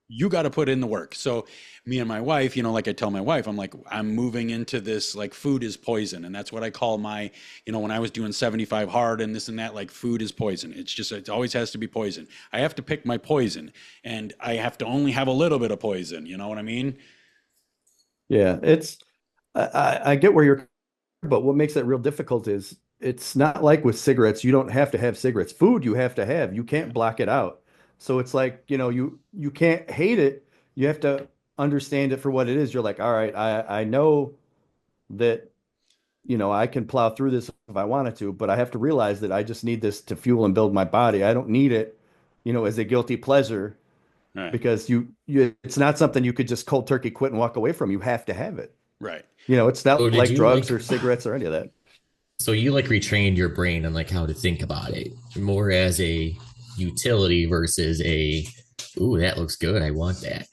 you got to put in the work. So me and my wife, like I tell my wife, I'm like, I'm moving into this, like food is poison. And that's what I call my, when I was doing 75 hard and this and that, like food is poison. It always has to be poison. I have to pick my poison, and I have to only have a little bit of poison. You know what I mean? Yeah, I get where but what makes it real difficult is it's not like with cigarettes. You don't have to have cigarettes. Food you have to have. You can't block it out. So it's like, you can't hate it. You have to understand it for what it is. You're like, all right, I know that, I can plow through this if I wanted to, but I have to realize that I just need this to fuel and build my body. I don't need it, as a guilty pleasure, right? Because it's not something you could just cold turkey quit and walk away from. You have to have it. Right. You know, it's So not did like you drugs like or cigarettes or any of that. so you like retrained your brain on like how to think about it more as a utility versus a ooh, that looks good. I want that.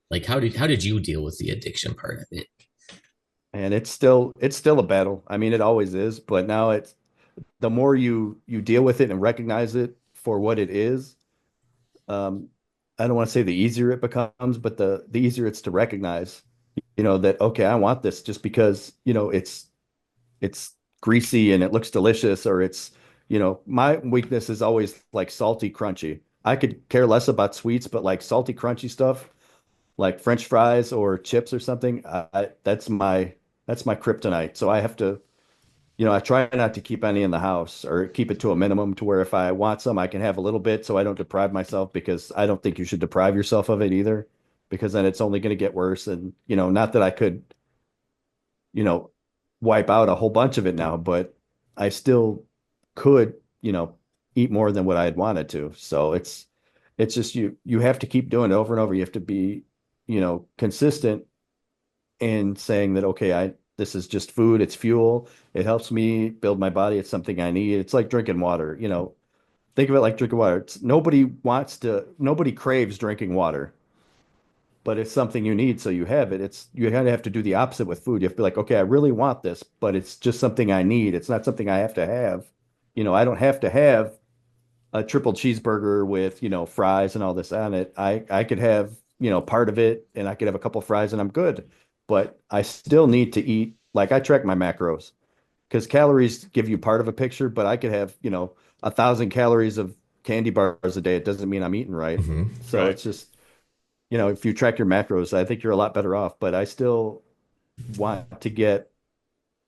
Like how did you deal with the addiction part of it? And it's still a battle. I mean, it always is, but now it's the more you deal with it and recognize it for what it is, um, I don't want to say the easier it becomes, but the easier it's to recognize, you know, that okay, I want this just because, you know, it's greasy and it looks delicious, or it's, you know, my weakness is always like salty, crunchy. I could care less about sweets, but like salty, crunchy stuff, like French fries or chips or something, that's my kryptonite. So I have to, you know, I try not to keep any in the house or keep it to a minimum to where if I want some, I can have a little bit so I don't deprive myself, because I don't think you should deprive yourself of it either, because then it's only going to get worse. And, you know, not that I could, you know, wipe out a whole bunch of it now, but I still could, you know, eat more than what I had wanted to. So it's just you have to keep doing it over and over. You have to be, you know, consistent in saying that, okay, I this is just food, it's fuel, it helps me build my body, it's something I need. It's like drinking water, you know. Think of it like drinking water. Nobody craves drinking water, but it's something you need, so you have it. It's you kind of have to do the opposite with food. You have to be like, okay, I really want this, but it's just something I need. It's not something I have to have. You know, I don't have to have a triple cheeseburger with, you know, fries and all this on it. I could have, you know, part of it and I could have a couple fries and I'm good. But I still need to eat. Like I track my macros because calories give you part of a picture, but I could have, you know, 1,000 calories of candy bars a day. It doesn't mean I'm eating right. Mm-hmm. So Right. it's just, you know, if you track your macros, I think you're a lot better off. But I still want to get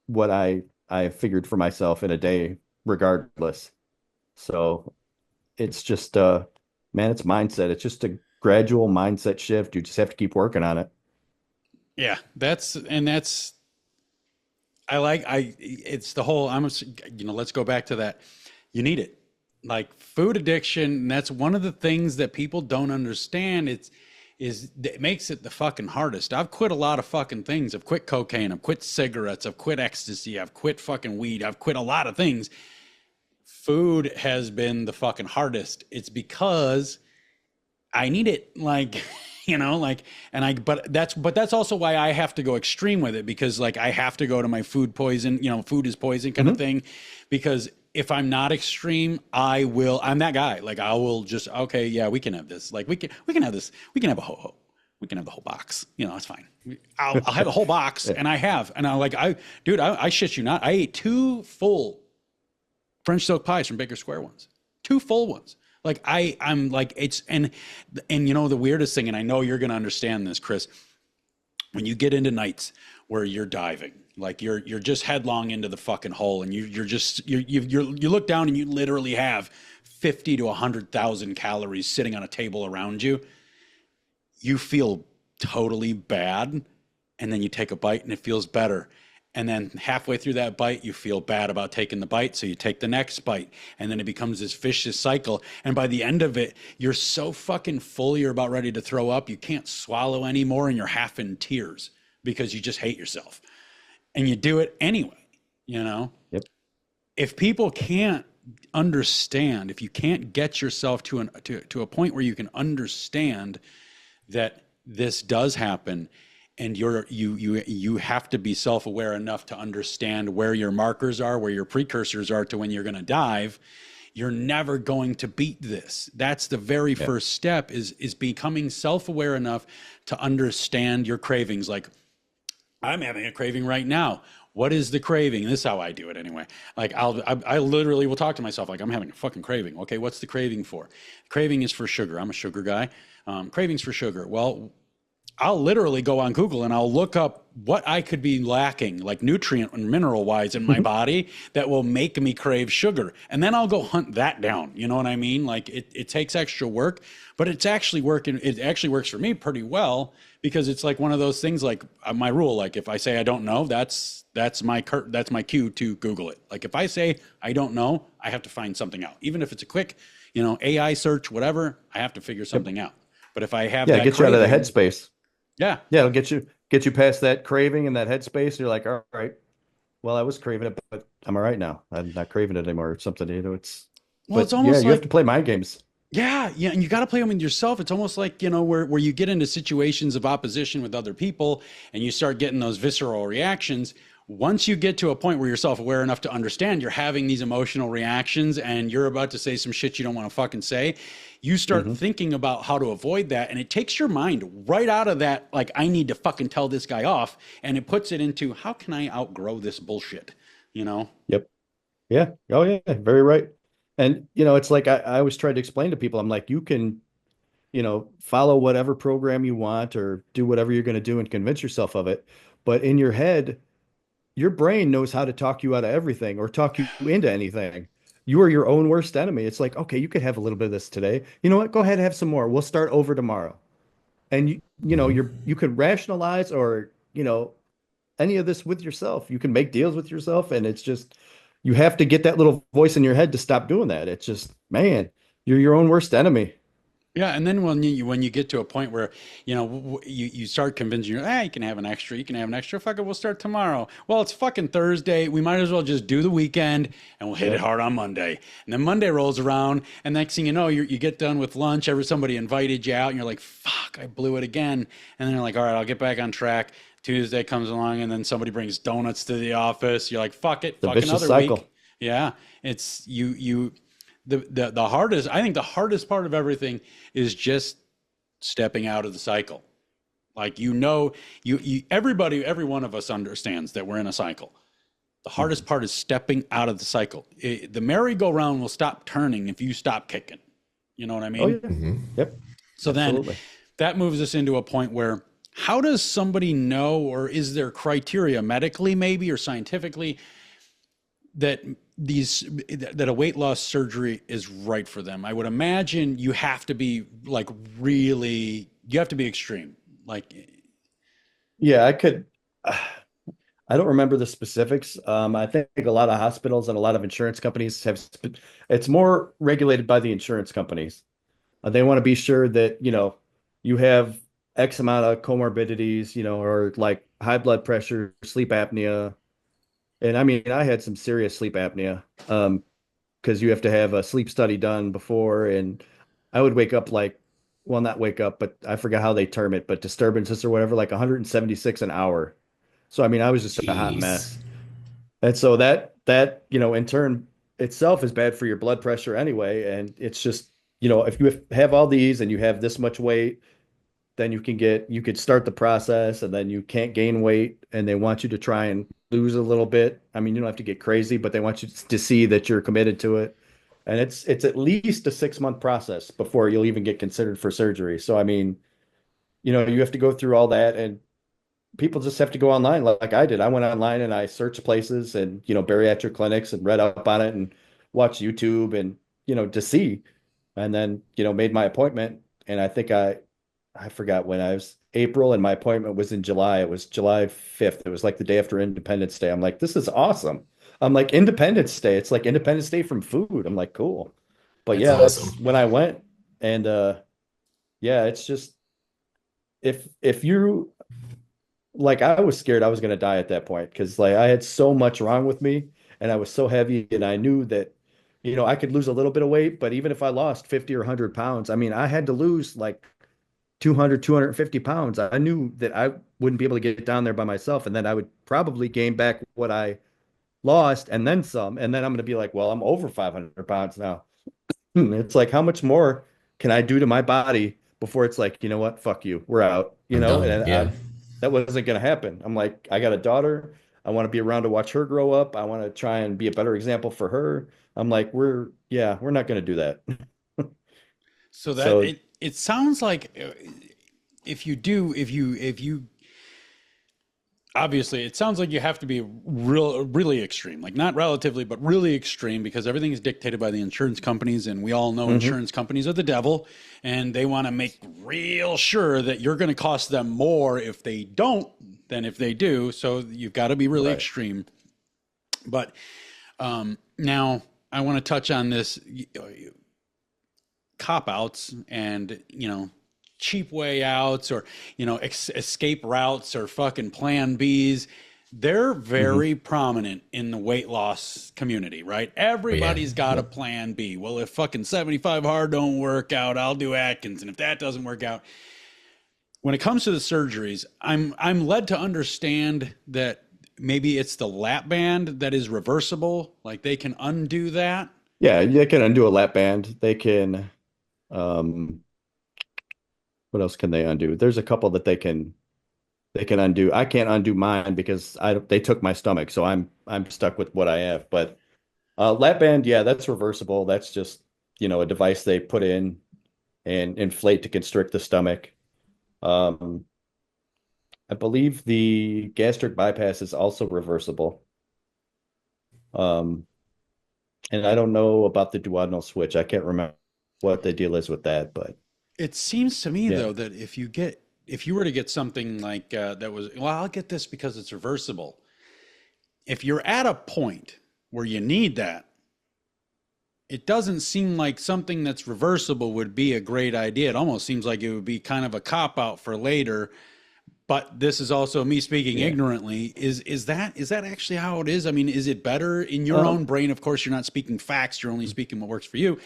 what I figured for myself in a day, regardless. So it's just man, it's mindset. It's just a gradual mindset shift. You just have to keep working on it. Yeah. That's it's the whole, let's go back to that. You need it. Like food addiction, and that's one of the things that people don't understand. It makes it the fucking hardest. I've quit a lot of fucking things. I've quit cocaine. I've quit cigarettes. I've quit ecstasy. I've quit fucking weed. I've quit a lot of things. Food has been the fucking hardest. It's because I need it. Like, like, but that's also why I have to go extreme with it, because like I have to go to my food poison, food is poison kind of Mhm. thing. Because if I'm not extreme, I'm that guy. Like I will just, okay, yeah, we can have this. Like we can have this. We can have a ho-ho. We can have the whole box. It's fine. I'll have the whole box. Yeah. And I shit you not. I ate 2 full French silk pies from Baker Square ones, 2 full ones. Like I'm like, and the weirdest thing, and I know you're going to understand this, Chris, when you get into nights where you're diving, like you're just headlong into the fucking hole, and you look down and you literally have 50 to 100,000 calories sitting on a table around you. You feel totally bad, and then you take a bite and it feels better. And then halfway through that bite, you feel bad about taking the bite. So you take the next bite, and then it becomes this vicious cycle. And by the end of it, you're so fucking full, you're about ready to throw up. You can't swallow anymore, and you're half in tears because you just hate yourself. And you do it anyway. Yep. If people can't understand, if you can't get yourself to a point where you can understand that this does happen, and you have to be self-aware enough to understand where your markers are, where your precursors are to when you're going to dive, you're never going to beat this. That's the very first step, is becoming self-aware enough to understand your cravings. Like, I'm having a craving right now. What is the craving? This is how I do it anyway. Like I literally will talk to myself like, I'm having a fucking craving. Okay, what's the craving for? Craving is for sugar. I'm a sugar guy. Cravings for sugar. Well, I'll literally go on Google and I'll look up what I could be lacking, like nutrient and mineral wise in my body, that will make me crave sugar. And then I'll go hunt that down. You know what I mean? Like it takes extra work, but it's actually working. It actually works for me pretty well, because it's like one of those things, like my rule, like if I say I don't know, that's my cue to Google it. Like if I say I don't know, I have to find something out. Even if it's a quick, AI search, whatever, I have to figure something out. But if I have Yeah, that get you out of the craving, headspace. yeah, Yeah, it'll get get you past that craving and that headspace. And you're like, all right, well, I was craving it, but I'm all right now. I'm not craving it anymore or something, Well, it's but yeah, almost you have like, to play mind games. yeah, and you got to play them with yourself. It's almost like, where you get into situations of opposition with other people and you start getting those visceral reactions. Once you get to a point where you're self-aware enough to understand you're having these emotional reactions and you're about to say some shit you don't want to fucking say, you start Hmm. thinking about how to avoid that. And it takes your mind right out of that, like, I need to fucking tell this guy off. And it puts it into, how can I outgrow this bullshit? You know? Yep. Yeah. Oh, yeah. Very right. And, it's like I always try to explain to people, I'm like, you can, follow whatever program you want or do whatever you're going to do and convince yourself of it. But in your head, your brain knows how to talk you out of everything or talk you into anything. You are your own worst enemy. It's like, okay, you could have a little bit of this today. You know what? Go ahead and have some more. We'll start over tomorrow. And you could rationalize or, any of this with yourself. You can make deals with yourself, and it's just you have to get that little voice in your head to stop doing that. It's just, man, you're your own worst enemy. Yeah, and then when you get to a point where you start convincing you can have an extra, fuck it, we'll start tomorrow. Well, it's fucking Thursday. We might as well just do the weekend and we'll hit it Yep. hard on Monday. And then Monday rolls around, and next thing you know, you get done with lunch. Somebody invited you out, and you're like, fuck, I blew it again. And then you're like, all right, I'll get back on track. Tuesday comes along, and then somebody brings donuts to the office. You're like, fuck it, The fuck vicious another cycle. week. Yeah, it's you. The hardest, I think the hardest part of everything is just stepping out of the cycle. Like, every one of us understands that we're in a cycle. The hardest Mhm. part is stepping out of the cycle. The merry-go-round will stop turning if you stop kicking. You know what I Oh mean? yeah. Hmm. Yep. So then Absolutely. that moves us into a point where, how does somebody know, or is there criteria medically maybe or scientifically that that a weight loss surgery is right for them? I would imagine you have to be like you have to be extreme. Like, Yeah, I could. I don't remember the specifics. I think a lot of hospitals and a lot of insurance companies it's more regulated by the insurance companies. They want to be sure that, you have X amount of comorbidities, or like high blood pressure, sleep apnea. And I mean, I had some serious sleep apnea, because you have to have a sleep study done before. And I would wake up like, well, not wake up, but I forgot how they term it, but disturbances or whatever, like 176 an hour. So, I mean, I was just a hot Jeez. mess. And so that, in turn itself is bad for your blood pressure anyway. And it's just, if you have all these and you have this much weight, then you could start the process and then you can't gain weight and they want you to try and lose a little bit. I mean, you don't have to get crazy, but they want you to see that you're committed to it. And it's at least a 6-month process before you'll even get considered for surgery. So, I mean, you have to go through all that, and people just have to go online like I did. I went online and I searched places and, bariatric clinics and read up on it and watched YouTube and, to see, and then, made my appointment. And I think I forgot when I was April and my appointment was in July. It was July 5th. It was like the day after Independence Day. I'm like, this is awesome. I'm like, Independence Day. It's like Independence Day from food. I'm like, cool. But that's yeah, that's Awesome. awesome. when I went. And yeah, it's just if you like, I was scared I was gonna die at that point because like I had so much wrong with me and I was so heavy and I knew that, I could lose a little bit of weight, but even if I lost 50 or 100 pounds, I mean, I had to lose like 200, 250 pounds. I knew that I wouldn't be able to get down there by myself. And then I would probably gain back what I lost and then some. And then I'm going to be like, well, I'm over 500 pounds now. It's like, how much more can I do to my body before it's like, you know what? Fuck you. We're out, I'm done. and Yeah. that wasn't going to happen. I'm like, I got a daughter. I want to be around to watch her grow up. I want to try and be a better example for her. I'm like, we're not going to do that. So that So, it sounds like, if you obviously, it sounds like you have to be really extreme, like not relatively, but really extreme, because everything is dictated by the insurance companies, and we all know mhm, insurance companies are the devil, and they want to make real sure that you're going to cost them more if they don't than if they do. So you've got to be really right. extreme. But now I want to touch on this, cop outs and cheap way outs or, escape routes or fucking plan Bs. They're very prominent in the weight loss community, right? Everybody's got a plan B. Well, if fucking 75 hard don't work out, I'll do Atkins. And if that doesn't work out, when it comes to the surgeries, I'm led to understand that maybe it's the lap band that is reversible. Like they can undo that. Yeah, they can undo a lap band. They can, what else can they undo? There's a couple that they can undo. I can't undo mine because they took my stomach, so I'm stuck with what I have. But lap band, yeah, that's reversible. That's just, a device they put in and inflate to constrict the stomach. I believe the gastric bypass is also reversible. And I don't know about the duodenal switch. I can't remember what the deal is with that, but it seems to me though that if you were to get something like that was, well, I'll get this because it's reversible. If you're at a point where you need that, it doesn't seem like something that's reversible would be a great idea. It almost seems like it would be kind of a cop out for later. But this is also me speaking ignorantly. Is that actually how it is? I mean, is it better in your own brain? Of course, you're not speaking facts. You're only speaking what works for you.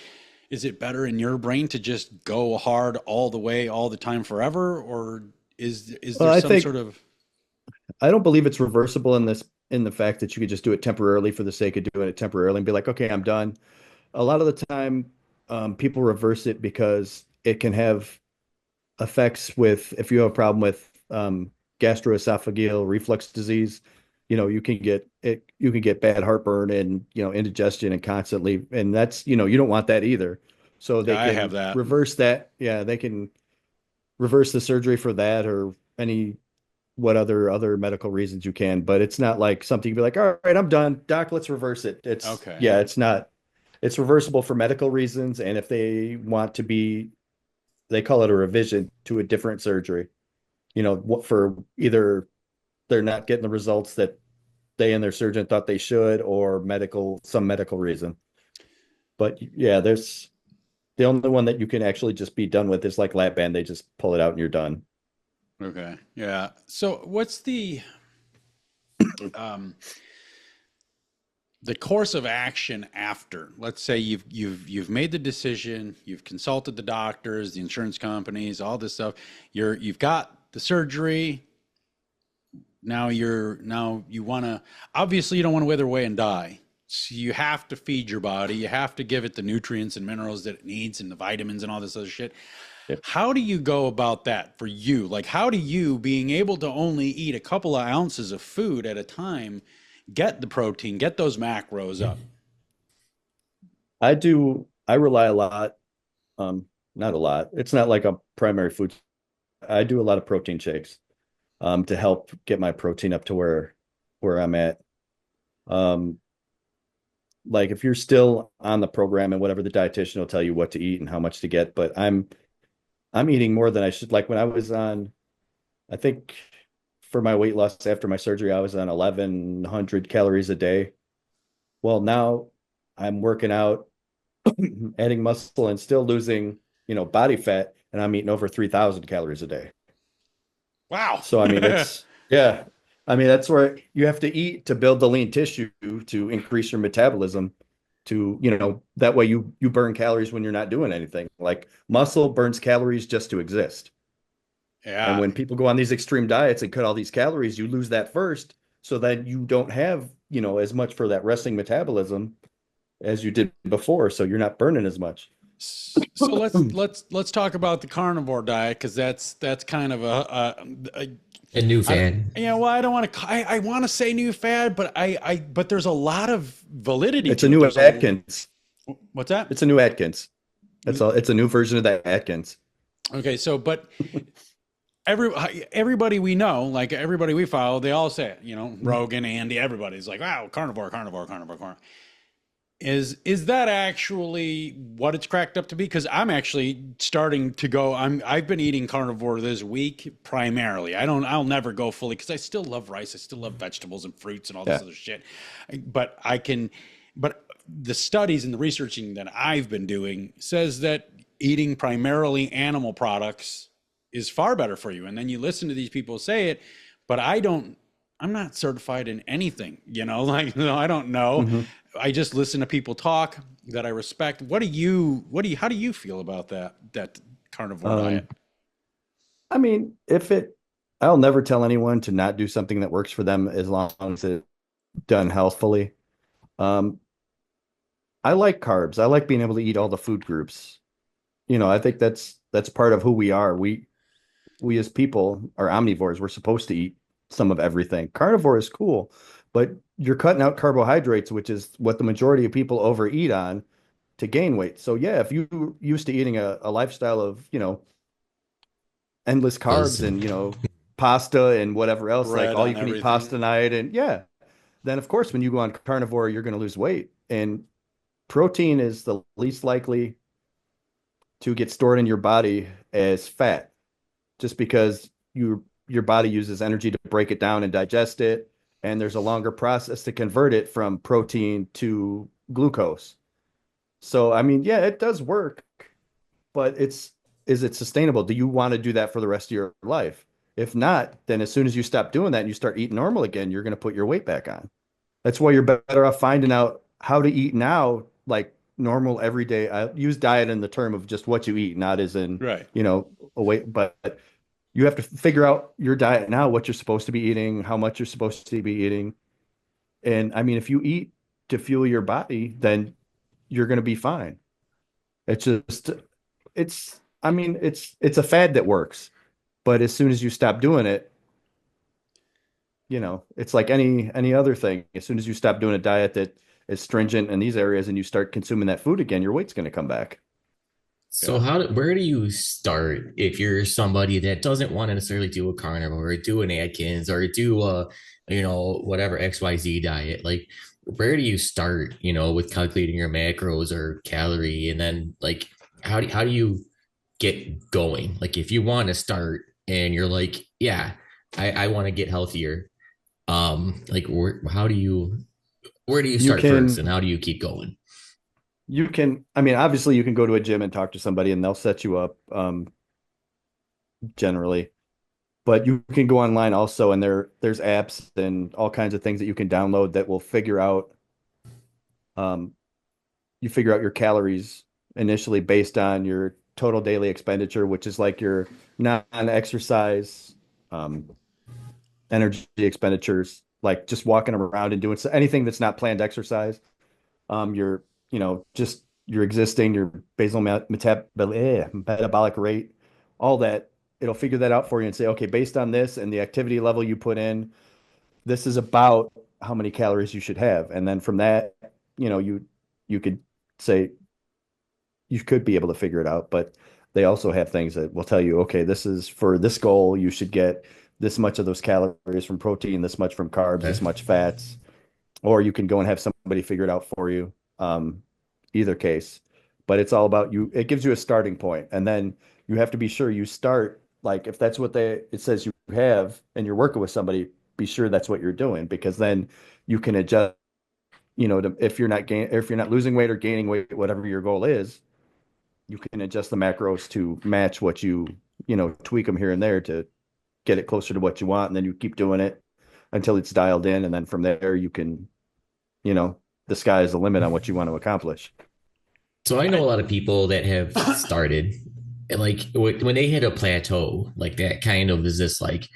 Is it better in your brain to just go hard all the way, all the time, forever? Or is there some sort of... I don't believe it's reversible in the fact that you could just do it temporarily for the sake of doing it temporarily and be like, okay, I'm done. A lot of the time, people reverse it because it can have effects with, if you have a problem with gastroesophageal reflux disease, you can get bad heartburn and, indigestion and constantly, and that's, you don't want that either. So they can have that. Reverse that. Yeah. They can reverse the surgery for that or what other medical reasons you can, but it's not like something you'd be like, all right, I'm done, doc, let's reverse it. It's okay. Yeah. It's reversible for medical reasons. And if they want to they call it a revision to a different surgery, for either they're not getting the results that they and their surgeon thought they should, or some medical reason. But yeah, there's the only one that you can actually just be done with is like lap band. They just pull it out and you're done. Okay. Yeah. So what's the course of action after? Let's say you've made the decision, you've consulted the doctors, the insurance companies, all this stuff. You've got the surgery. Now you want to, obviously you don't want to wither away and die. So you have to feed your body. You have to give it the nutrients and minerals that it needs and the vitamins and all this other shit. Yep. How do you go about that for you? Like, how do you, being able to only eat a couple of ounces of food at a time, get the protein, get those macros up? I rely a lot, not a lot. It's not like a primary food. I do a lot of protein shakes, to help get my protein up to where I'm at. Like if you're still on the program and whatever, the dietitian will tell you what to eat and how much to get, but I'm eating more than I should. Like when I was on, I think for my weight loss after my surgery, I was on 1,100 calories a day. Well, now I'm working out, adding muscle and still losing, body fat, and I'm eating over 3,000 calories a day. Wow. So, I mean, that's where you have to eat to build the lean tissue to increase your metabolism to, that way you burn calories when you're not doing anything. Like muscle burns calories just to exist. Yeah. And when people go on these extreme diets and cut all these calories, you lose that first so that you don't have, as much for that resting metabolism as you did before. So you're not burning as much. So let's talk about the carnivore diet, because that's kind of a new fad. Well, I don't want to. I want to say new fad, but but there's a lot of validity. It's a new Atkins. What's that? It's a new Atkins. That's all. It's a new version of that Atkins. Okay, so but everybody we know, like everybody we follow, they all say it. Rogan, Andy, everybody's like, wow, carnivore. Is that actually what it's cracked up to be? Because I'm actually starting to go. I've been eating carnivore this week primarily. I'll never go fully because I still love rice. I still love vegetables and fruits and all this other shit. But the studies and the researching that I've been doing says that eating primarily animal products is far better for you. And then you listen to these people say it, but I'm not certified in anything, like, I don't know. Mhm. I just listen to people talk that I respect. How do you feel about that carnivore Um, diet? I mean, I'll never tell anyone to not do something that works for them as long as it's done healthfully. Um, I like carbs. I like being able to eat all the food groups. I think that's part of who we are. We as people are omnivores. We're supposed to eat some of everything. Carnivore is cool, but you're cutting out carbohydrates, which is what the majority of people overeat on to gain weight. So yeah, if you used to eating a lifestyle of, endless carbs and, pasta and whatever else, like Bread all you on can eat everything. pasta night, and yeah, then of course when you go on carnivore, you're going to lose weight. And protein is the least likely to get stored in your body as fat, just because your body uses energy to break it down and digest it, and there's a longer process to convert it from protein to glucose. So I mean, yeah, it does work, but is it sustainable? Do you want to do that for the rest of your life? If not, then as soon as you stop doing that and you start eating normal again, you're going to put your weight back on. That's why you're better off finding out how to eat now, like normal everyday. I use diet in the term of just what you eat, not as in, Right. a weight, but you have to figure out your diet now, what you're supposed to be eating, how much you're supposed to be eating. And I mean, if you eat to fuel your body, then you're going to be fine. It's just, I mean, it's a fad that works, but as soon as you stop doing it, it's like any other thing. As soon as you stop doing a diet that is stringent in these areas and you start consuming that food again, your weight's going to come back. So Yeah. where do you start if you're somebody that doesn't want to necessarily do a carnivore or do an Atkins or do a, whatever XYZ diet? Like, where do you start, with calculating your macros or calorie? And then like, how do you get going? Like, if you want to start and you're like, yeah, I want to get healthier. Like, where do you You start first can and how do you keep going? I mean, obviously you can go to a gym and talk to somebody and they'll set you up, generally, but you can go online also, and there's apps and all kinds of things that you can download that will um, figure out your calories initially based on your total daily expenditure, which is like your non-exercise, um, energy expenditures, like just walking around and doing anything that's not planned exercise. Your, just your existing, your metabolic rate, all that. It'll figure that out for you and say, okay, based on this and the activity level you put in, this is about how many calories you should have. And then from that, you could say you could be able to figure it out, but they also have things that will tell you, okay, this is for this goal, you should get this much of those calories from protein, this much from carbs, Okay. this much fats, or you can go and have somebody figure it out for you. Um, Either case, but it's all about you. It gives you a starting point, and then you have to be sure you start, like if that's what it says you have, and you're working with somebody, be sure that's what you're doing, because then you can adjust, if you're not losing weight or gaining weight, whatever your goal is, you can adjust the macros to match what tweak them here and there to get it closer to what you want, and then you keep doing it until it's dialed in, and then from there you can, you know, the sky is the limit on what you want to accomplish. So I know a I lot of people that have started, like when they hit a plateau, like that kind of is this like,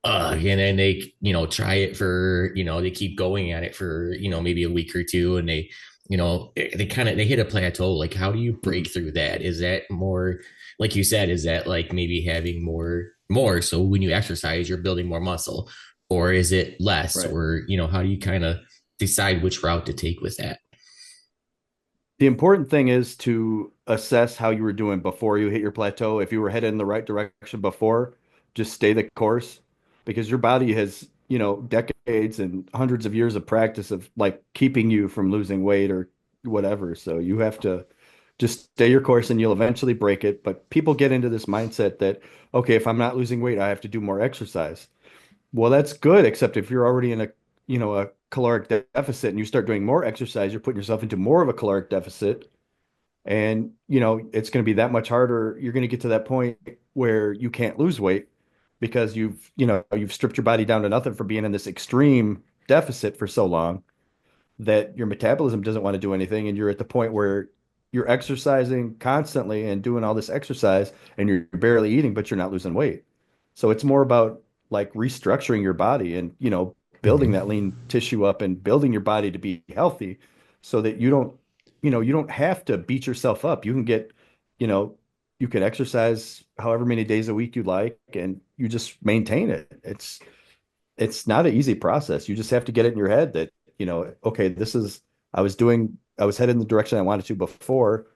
and then they, try it for, they keep going at it for, maybe a week or two, and they hit a plateau. Like, how do you break Mhm. through that? Is that more, like you said, is that like maybe having more? So when you exercise, you're building more muscle, or is it less? Right. Or, how do you kind of decide which route to take with that? The important thing is to assess how you were doing before you hit your plateau. If you were headed in the right direction before, just stay the course, because your body has, decades and hundreds of years of practice of like keeping you from losing weight or whatever. So you have to just stay your course and you'll eventually break it. But people get into this mindset that, okay, if I'm not losing weight, I have to do more exercise. Well, that's good, except if you're already in a caloric deficit and you start doing more exercise, you're putting yourself into more of a caloric deficit, And, you know, it's going to be that much harder. You're going to get to that point where you can't lose weight because you've stripped your body down to nothing for being in this extreme deficit for so long that your metabolism doesn't want to do anything. And you're at the point where you're exercising constantly and doing all this exercise and you're barely eating, but you're not losing weight. So it's more about like restructuring your body and, you know, building that lean tissue up and building your body to be healthy so that you don't have to beat yourself up. You can get, you know, you can exercise however many days a week you like and you just maintain it. It's not an easy process. You just have to get it in your head that, you know, okay, I was headed in the direction I wanted to before.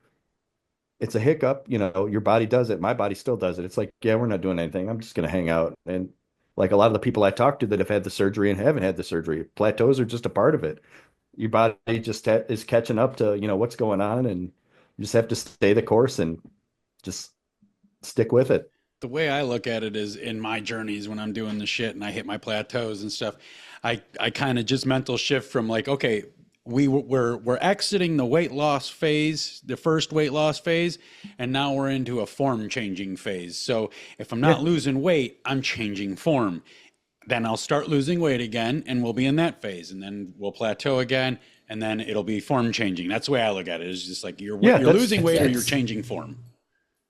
It's a hiccup, you know, your body does it. My body still does it. It's like, yeah, we're not doing anything. I'm just going to hang out. And like a lot of the people I talk to that have had the surgery and haven't had the surgery, plateaus are just a part of it. Your body just is catching up to, you know, what's going on. And you just have to stay the course and just stick with it. The way I look at it is in my journeys when I'm doing the shit and I hit my plateaus and stuff, I kind of just mental shift from like, okay, we're exiting the weight loss phase, the first weight loss phase, and now we're into a form changing phase. So if I'm not losing weight, I'm changing form. Then I'll start losing weight again and we'll be in that phase and then we'll plateau again and then it'll be form changing. That's the way I look at it. It's just like you're losing weight or you're changing form.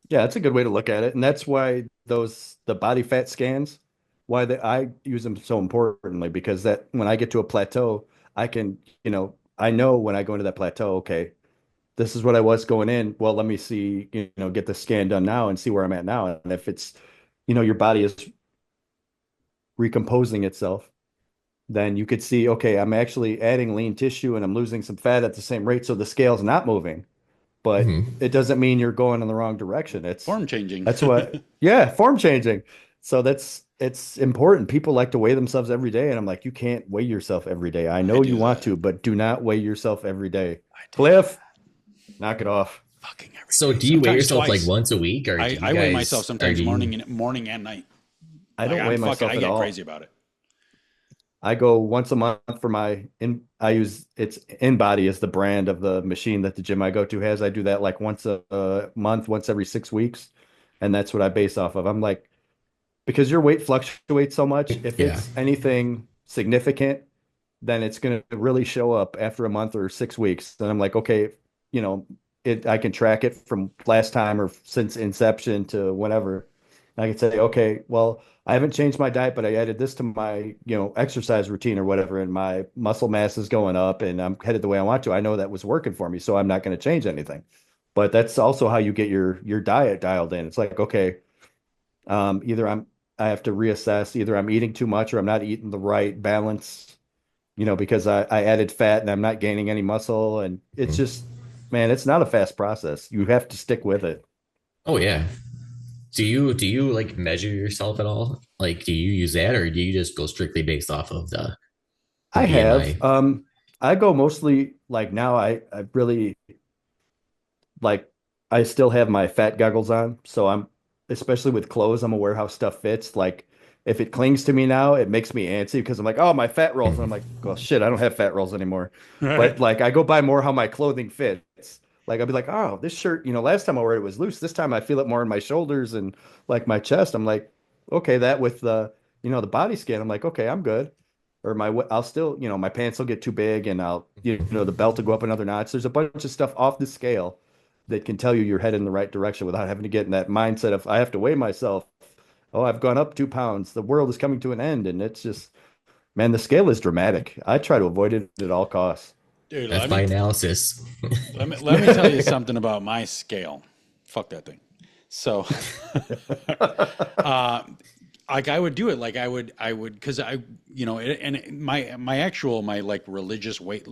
Yeah, that's a good way to look at it. And that's why the body fat scans, I use them so importantly, because that when I get to a plateau, I can, you know, I know when I go into that plateau, okay, this is what I was going in. Well, let me see, you know, get the scan done now and see where I'm at now. And if it's, you know, your body is recomposing itself, then you could see, okay, I'm actually adding lean tissue and I'm losing some fat at the same rate. So the scale's not moving, but it doesn't mean you're going in the wrong direction. It's form changing. That's what, yeah, form changing. So it's important. People like to weigh themselves every day. And I'm like, you can't weigh yourself every day. I know you want to, but do not weigh yourself every day. Cliff, knock it off. Fucking every So day. do you weigh Sometimes yourself twice. like once a week, or I weigh myself sometimes morning and night. I don't weigh myself I at get all. crazy about it. I go once a month for it's InBody is the brand of the machine that the gym I go to has. I do that like once a month, once every 6 weeks. And that's what I base off of. I'm like, because your weight fluctuates so much, if it's anything significant, then it's going to really show up after a month or 6 weeks. Then I'm like, okay, you know, I can track it from last time or since inception to whenever. I can say, okay, well, I haven't changed my diet, but I added this to my, you know, exercise routine or whatever, and my muscle mass is going up and I'm headed the way I want to. I know that was working for me, so I'm not going to change anything. But that's also how you get your diet dialed in. It's like, okay, either I have to reassess, either I'm eating too much or I'm not eating the right balance, you know, because I added fat and I'm not gaining any muscle. And it's just, man, it's not a fast process. You have to stick with it. Oh yeah. Do you like measure yourself at all? Like, do you use that, or do you just go strictly based off of the I have. BMI? I go mostly like now I really like I still have my fat goggles on. So I'm especially with clothes, I'm aware how stuff fits. Like if it clings to me now, it makes me antsy because I'm like, oh, my fat rolls. And I'm like, well, shit, I don't have fat rolls anymore. But like I go by more how my clothing fits. Like I'll be like, oh, this shirt, you know, last time I wore it was loose. This time I feel it more in my shoulders and like my chest. I'm like, okay, that with the, you know, the body scan, I'm like, okay, I'm good. Or I'll still, you know, my pants will get too big and you know, the belt will go up another notch. There's a bunch of stuff off the scale that can tell you you're headed in the right direction without having to get in that mindset of I have to weigh myself. Oh, I've gone up 2 pounds. The world is coming to an end. And it's just, man, the scale is dramatic. I try to avoid it at all costs. Dude, That's by analysis. let me tell you something about my scale. Fuck that thing. So, like I would do it. Like I would, cause you know, and my like religious weight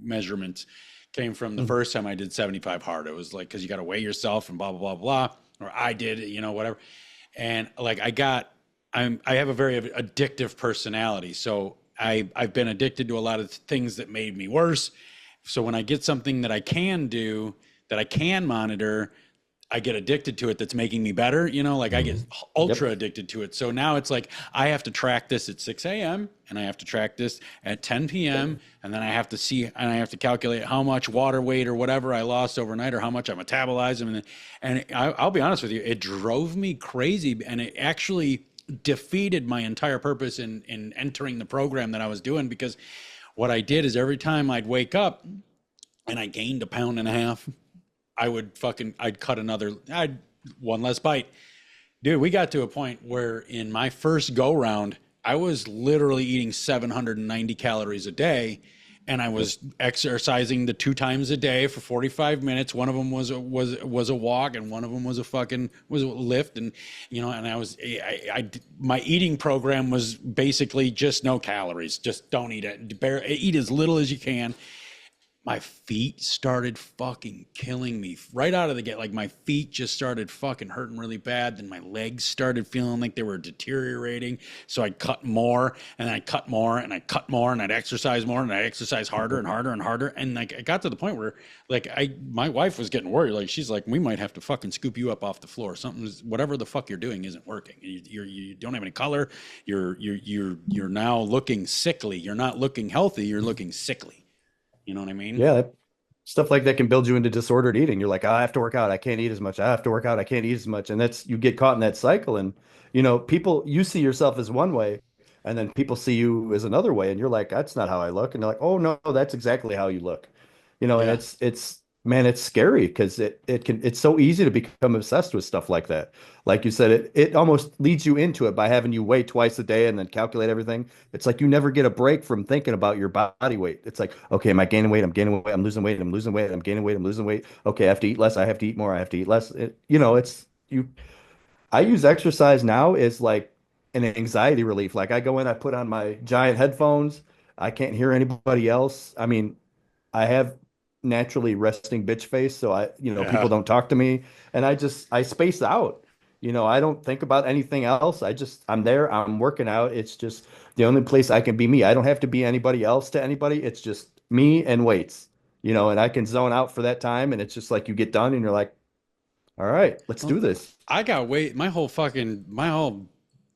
measurements came from the first time I did 75 hard. It was like, cause you got to weigh yourself and blah, blah, blah, blah. Or I did, you know, whatever. And like I have a very addictive personality. So I've been addicted to a lot of things that made me worse. So when I get something that I can do, that I can monitor, I get addicted to it that's making me better, you know, like I get ultra addicted to it. So now it's like I have to track this at 6 a.m. and I have to track this at 10 p.m. and then I have to see and I have to calculate how much water weight or whatever I lost overnight or how much I metabolize them. And I'll be honest with you, it drove me crazy, and it actually defeated my entire purpose in entering the program that I was doing, because what I did is every time I'd wake up and I gained 1.5 pounds, I'd one less bite. Dude, we got to a point where in my first go round, I was literally eating 790 calories a day, and I was exercising the 2 times a day for 45 minutes. One of them was a walk, and one of them was a lift. And, you know, and my eating program was basically just no calories. Just don't eat it. Eat as little as you can. My feet started fucking killing me right out of the gate. Like my feet just started fucking hurting really bad. Then my legs started feeling like they were deteriorating. So I'd cut more, and then I'd cut more, and I'd cut more, and I'd exercise more, and I'd exercise harder and harder and harder. And like it got to the point where like my wife was getting worried. Like she's like, we might have to fucking scoop you up off the floor. Whatever the fuck you're doing isn't working. You don't have any color. You're now looking sickly. You're not looking healthy. You're looking sickly. You know what I mean? Yeah. Stuff like that can build you into disordered eating. You're like, oh, I have to work out. I can't eat as much. I have to work out. I can't eat as much. And you get caught in that cycle. And, you know, you see yourself as one way, and then people see you as another way. And you're like, that's not how I look. And they're like, oh no, that's exactly how you look. You know, and man, it's scary because it's so easy to become obsessed with stuff like that. Like you said, it almost leads you into it by having you weigh twice a day and then calculate everything. It's like you never get a break from thinking about your body weight. It's like, okay, am I gaining weight? I'm gaining weight. I'm losing weight. I'm losing weight. I'm gaining weight. I'm losing weight. Okay, I have to eat less. I have to eat more. I have to eat less. I use exercise now as like an anxiety relief. Like I go in, I put on my giant headphones. I can't hear anybody else. I mean, I have naturally resting bitch face, so people don't talk to me, and I space out. You know, I don't think about anything else. I'm there, I'm working out. It's just the only place I can be me. I don't have to be anybody else to anybody. It's just me and weights, you know, and I can zone out for that time, and it's just like you get done and you're like, all right, let's do this. I got weight. My whole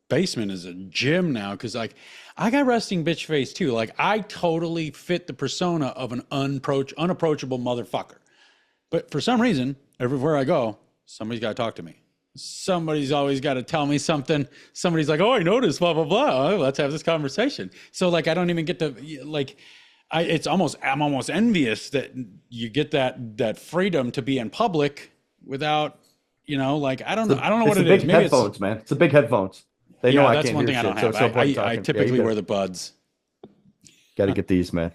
basement is a gym now, because like I got resting bitch face too. Like I totally fit the persona of an unapproachable motherfucker. But for some reason, everywhere I go, somebody's got to talk to me. Somebody's always got to tell me something. Somebody's like, oh, I noticed, blah, blah, blah. Oh, let's have this conversation. So like, I don't even get to like, I'm almost envious that you get that freedom to be in public without, you know, like, I don't know what it is. Maybe headphones, man. It's the big headphones. They know I that's can't one hear thing I shit, don't have. I typically wear the buds. Got to get these, man.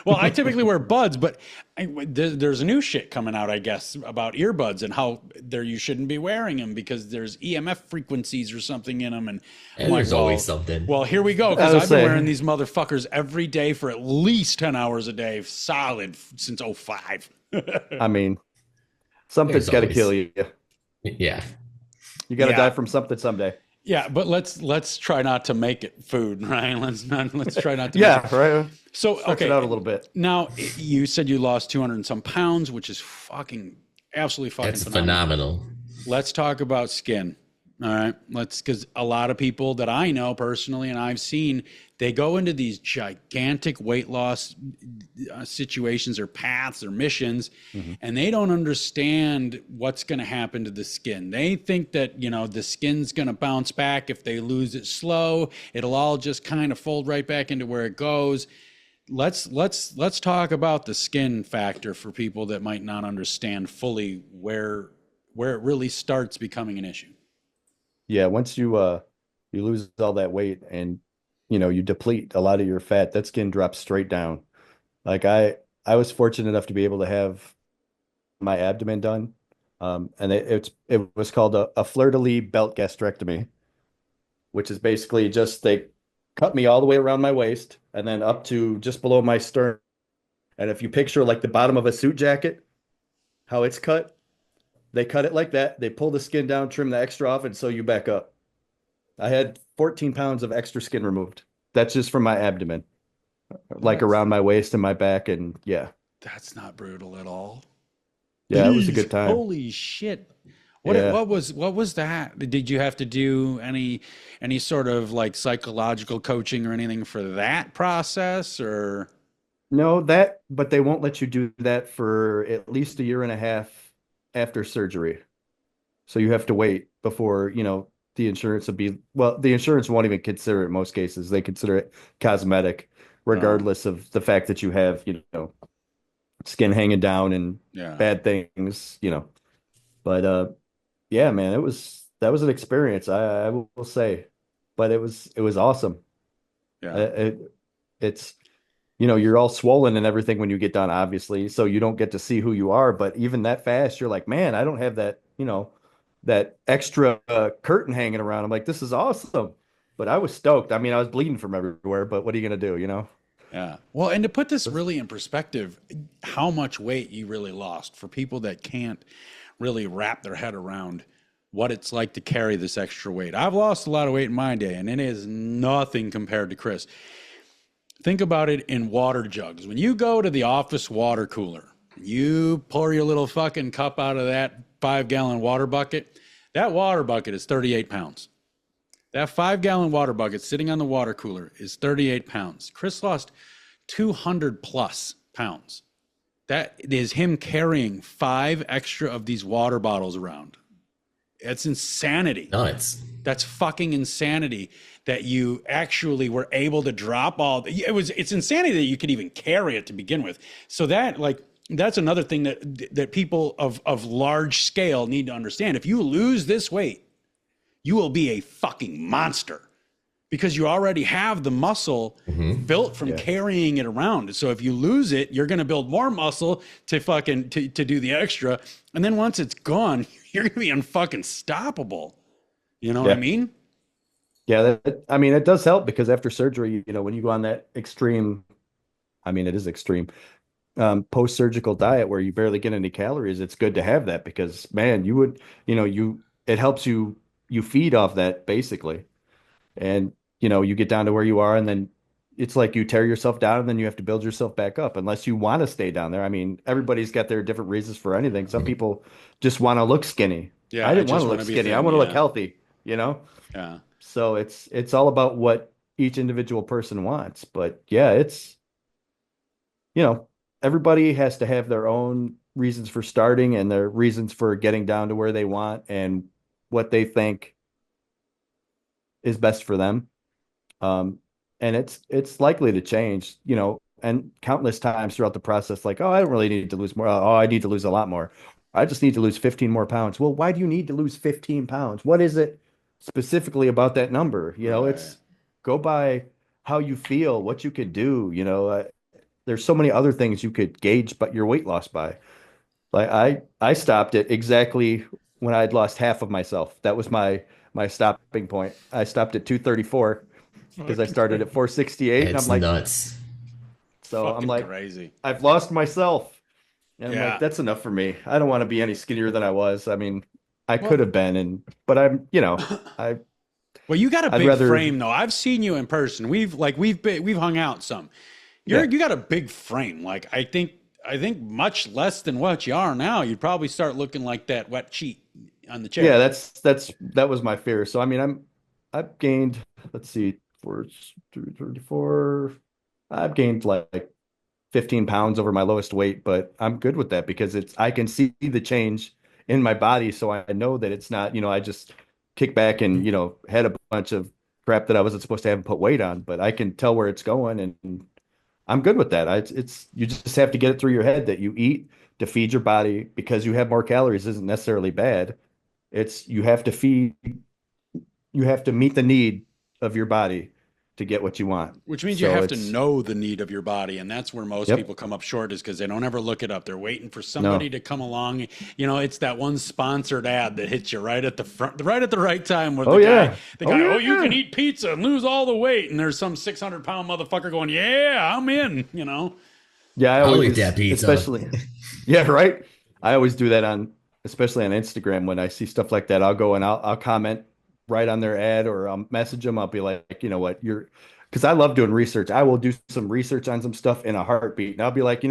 Well, I typically wear buds, but there's new shit coming out, I guess, about earbuds and how you shouldn't be wearing them because there's EMF frequencies or something in them. And there's always something. Well, here we go, because I've been wearing these motherfuckers every day for at least 10 hours a day, solid since 2005. I mean, something's got to kill you. Yeah. You got to die from something someday. Yeah, but let's try not to make it food, right? Let's try not to. Right. So stretch it out a little bit. Now you said you lost 200 and some pounds, which is absolutely fucking. That's phenomenal. Let's talk about skin. All right, because a lot of people that I know personally and I've seen, they go into these gigantic weight loss situations or paths or missions, and they don't understand what's going to happen to the skin. They think that, you know, the skin's going to bounce back if they lose it slow. It'll all just kind of fold right back into where it goes. Let's talk about the skin factor for people that might not understand fully where it really starts becoming an issue. Yeah, once you lose all that weight and you deplete a lot of your fat, that skin drops straight down. Like I was fortunate enough to be able to have my abdomen done, and it was called a fleur-de-lis belt gastrectomy, which is basically just they cut me all the way around my waist and then up to just below my sternum. And if you picture like the bottom of a suit jacket, how it's cut. They cut it like that. They pull the skin down, trim the extra off, and sew you back up. I had 14 pounds of extra skin removed. That's just from my abdomen, like around my waist and my back. And yeah. That's not brutal at all. Yeah, it was a good time. Holy shit. Yeah. What was that? Did you have to do any sort of like psychological coaching or anything for that process or No, that, but they won't let you do that for at least a year and a half after surgery. So you have to wait before, the insurance will be, well, the insurance won't even consider it in most cases. They consider it cosmetic, oh, regardless of the fact that you have, skin hanging down and yeah. bad things. But yeah, man, that was an experience, I will say. But it was awesome. Yeah. It's you're all swollen and everything when you get done, obviously, so you don't get to see who you are. But even that fast, you're like, man, I don't have that extra curtain hanging around. I'm like, this is awesome. But I was stoked. I mean, I was bleeding from everywhere, but what are you gonna do? Yeah. Well, and to put this really in perspective, how much weight you really lost for people that can't really wrap their head around what it's like to carry this extra weight. I've lost a lot of weight in my day, and it is nothing compared to Chris. Think about it in water jugs. When you go to the office water cooler, you pour your little fucking cup out of that 5 gallon water bucket. That water bucket is 38 pounds. That 5 gallon water bucket sitting on the water cooler is 38 pounds. Chris lost 200 plus pounds. That is him carrying 5 extra of these water bottles around. It's insanity. Nuts. That's fucking insanity that you actually were able to drop all it's insanity that you could even carry it to begin with. So that's another thing that people of large scale need to understand. If you lose this weight, you will be a fucking monster because you already have the muscle built from carrying it around. So if you lose it, you're going to build more muscle to fucking to do the extra. And then once it's gone, you're going to be unfucking stoppable. You know what I mean? Yeah, I mean, it does help because after surgery, when you go on that extreme, I mean, it is extreme, post-surgical diet where you barely get any calories, it's good to have that because, man, it helps you feed off that basically. And, you get down to where you are and then it's like you tear yourself down and then you have to build yourself back up unless you want to stay down there. I mean, everybody's got their different reasons for anything. Some people just want to look skinny. Yeah, I I didn't want just to want look to be skinny. I thin. want to look Yeah, healthy. yeah. So it's all about what each individual person wants. But yeah, you know, everybody has to have their own reasons for starting and their reasons for getting down to where they want and what they think is best for them. Um, and it's likely to change, and countless times throughout the process, like, oh, I don't really need to lose more. Oh, I need to lose a lot more. I just need to lose 15 more pounds. Well, why do you need to lose 15 pounds? What is it specifically about that number? Right. It's go by how you feel, what you could do. There's so many other things you could gauge, but your weight loss by. Like I stopped it exactly when I'd lost half of myself. That was my stopping point. I stopped at 234 because I Fucking started at crazy. 468 and It's nuts. I'm Fucking like, crazy. I've lost myself. And I'm like, Yeah. that's enough for me. I don't want to be any skinnier than I was. I mean, I Well, could have been, but I well, you got a I'd big rather, frame though. I've seen you in person. We've hung out some. yeah. You got a big frame. Like I think much less than what you are now. You'd probably start looking like that wet sheet on the Yeah, chair. that was my fear. So I mean, I've gained, let's see, 34. I've gained like 15 pounds over my lowest weight, but I'm good with that because I can see the change in my body. So I know that it's not, I just kick back and, had a bunch of crap that I wasn't supposed to have and put weight on, but I can tell where it's going and I'm good with that. You just have to get it through your head that you eat to feed your body because you have more calories isn't necessarily bad. It's you have to meet the need of your body to get what you want. Which means you So have to it's, know the need of your body, and that's where most yep, people come up short is because they don't ever look it up. They're waiting for somebody no. to come along. It's that one sponsored ad that hits you right at the front, right at the right time, where Oh yeah. the Oh guy, oh, you can yeah. eat pizza and lose all the weight, and there's some 600-pound motherfucker going, yeah, I'm in. Yeah, I I'll eat that always, pizza. especially, yeah, right. I always do that especially on Instagram when I see stuff like that. I'll go and I'll comment right on their ad or I'll message them. I'll be like, you know what, because I love doing research. I will do some research on some stuff in a heartbeat, and I'll be like,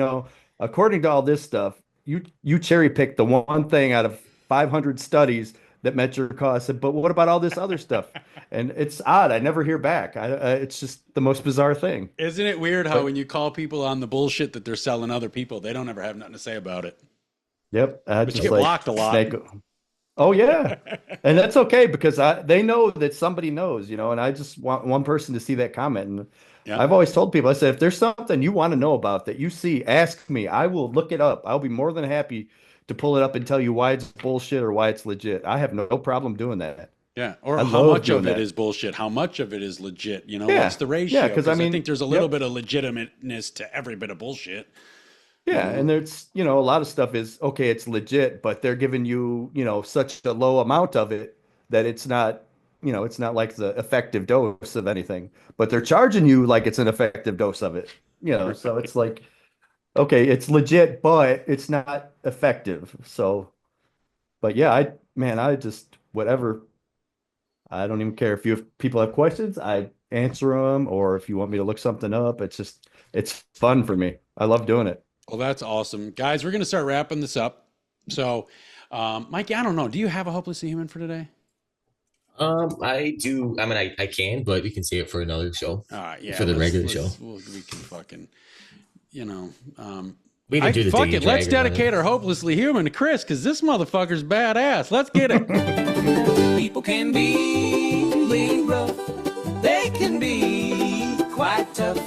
according to all this stuff, you cherry picked the one thing out of 500 studies that met your cause. I said, but what about all this other stuff? And it's odd. I never hear back. It's just the most bizarre thing. Isn't it weird how But when you call people on the bullshit that they're selling other people, they don't ever have nothing to say about it? yep, I But you just get like blocked a lot. snake. Oh yeah, and that's okay because they know that somebody knows, and I just want one person to see that comment. And Yeah. I've always told people, I said, if there's something you want to know about that you see, ask me. I will look it up. I'll be more than happy to pull it up and tell you why it's bullshit or why it's legit. I have no problem doing that. Yeah. Or I how love much of doing it that. is bullshit? How much of it is legit? Yeah. What's the Yeah, ratio? because I Because I mean, think there's a little yep. bit of legitimateness to every bit of bullshit. Yeah, and there's, a lot of stuff is okay, it's legit, but they're giving you, such a low amount of it that it's not like the effective dose of anything, but they're charging you like it's an effective dose of it, so it's like, okay, it's legit, but it's not effective. So, but yeah, I just, whatever, I don't even care if people have questions, I answer them, or if you want me to look something up, it's fun for me. I love doing it. Well, that's awesome. Guys, we're going to start wrapping this up. So, Mikey, I don't know. Do you have a hopelessly human for today? I do. I mean, I can, but we can save it for another show. All right. Yeah. For the regular show. We can fucking, We can do the fuck Dingy it. Let's Dragon on it. dedicate our hopelessly human to Chris because this motherfucker's badass. Let's get it. People can be really rough. They can be quite tough.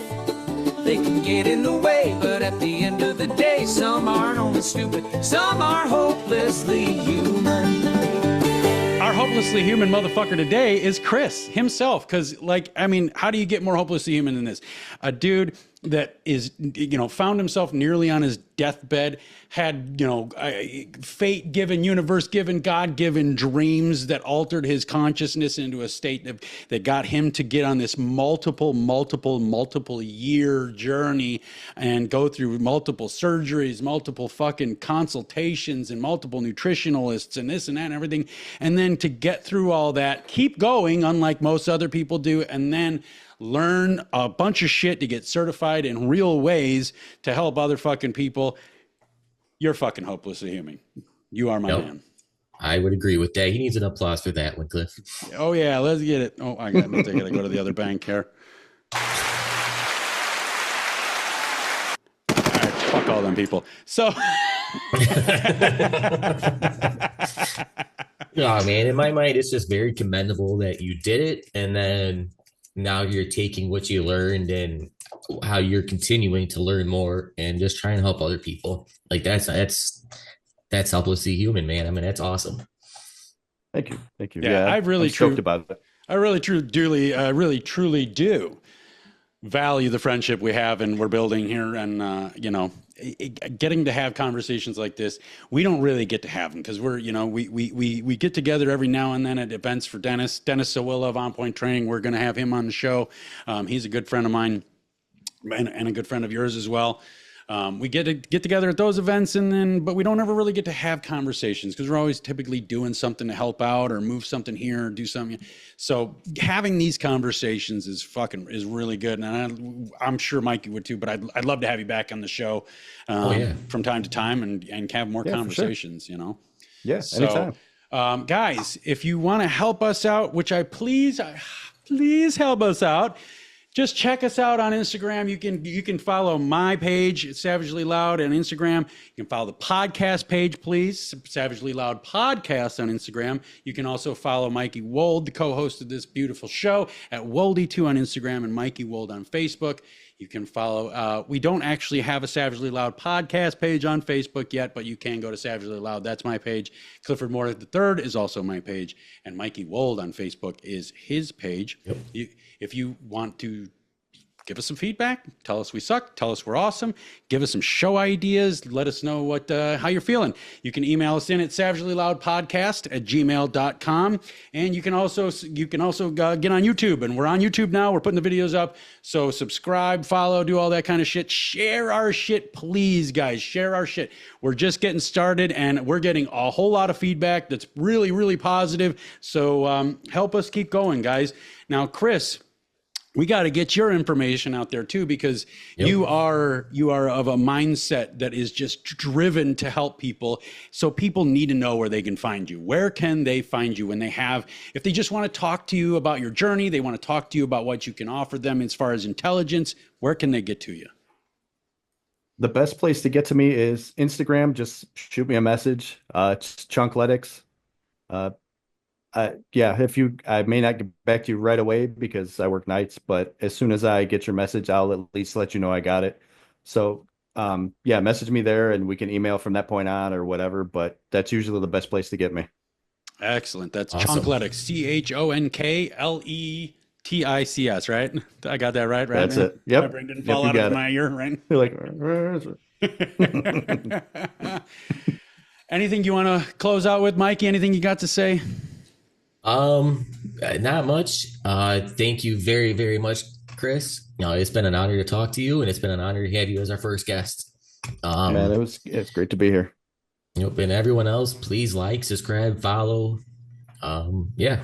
They can get in the way, but at the end of the day, some aren't only stupid, some are hopelessly human. Our hopelessly human motherfucker today is Chris himself. Because, how do you get more hopelessly human than this? A dude that is, found himself nearly on his deathbed, had, fate given, universe given, God given dreams that altered his consciousness into a state that got him to get on this multiple year journey and go through multiple surgeries, multiple fucking consultations, and multiple nutritionalists and this and that and everything. And then to get through all that, keep going, unlike most other people do, and then learn a bunch of shit to get certified in real ways to help other fucking people. You're fucking hopelessly human. You are my man. I would agree with that. He needs an applause for that one, Cliff. Oh yeah, let's get it. Oh, I got to go to the other bank here. All right, fuck all them people. So No, man, in my mind, it's just very commendable that you did it. And then now you're taking what you learned and how you're continuing to learn more and just trying to help other people. Like that's helplessly human, man. I mean, that's awesome. Thank you. Thank you. Yeah, I really I'm stoked about it. I really truly do value the friendship we have and we're building here. And, getting to have conversations like this, we don't really get to have them because we're, we get together every now and then at events for Dennis Sawilla of On Point Training. We're going to have him on the show. He's a good friend of mine and a good friend of yours as well. We get together at those events but we don't ever really get to have conversations because we're always typically doing something to help out or move something here or do something. So having these conversations is really good. And I'm sure Mikey would too, but I'd love to have you back on the show from time to time and have more conversations, Yeah, So, anytime. Guys, if you want to help us out, which please help us out. Just check us out on Instagram. You can follow my page, Savagely Loud, on Instagram. You can follow the podcast page, please, Savagely Loud Podcast on Instagram. You can also follow Mikey Wold, the co-host of this beautiful show, at Woldy2 on Instagram and Mikey Wold on Facebook. You can follow, we don't actually have a Savagely Loud podcast page on Facebook yet, but you can go to Savagely Loud. That's my page. Clifford Moore III is also my page, and Mikey Wold on Facebook is his page. Yep. If you want to give us some feedback, tell us we suck, tell us we're awesome, give us some show ideas, let us know how you're feeling. You can email us in at savagelyloudpodcast@gmail.com. And you can also get on YouTube, and we're on YouTube now. We're putting the videos up. So subscribe, follow, do all that kind of shit. Share our shit, please, guys. Share our shit. We're just getting started, and we're getting a whole lot of feedback that's really, really positive. So help us keep going, guys. Now, Chris, we got to get your information out there too, because you are of a mindset that is just driven to help people. So people need to know where they can find you. Where can they find you when if they just want to talk to you about your journey, they want to talk to you about what you can offer them as far as intelligence, where can they get to you? The best place to get to me is Instagram. Just shoot me a message. It's Chonkletics. I may not get back to you right away because I work nights, but as soon as I get your message, I'll at least let you know I got it. So, message me there and we can email from that point on or whatever, but that's usually the best place to get me. Excellent. That's awesome. Chonkletics, Chonkletics, right? I got that right? That's it. Yep. My brain didn't fall out of my ear, right? You're like, where is it? Anything you want to close out with, Mikey? Anything you got to say? Not much. Thank you very, very much, Chris. It's been an honor to talk to you, and it's been an honor to have you as our first guest. Man, it's great to be here. Yep, and everyone else, please like, subscribe, follow. Yeah.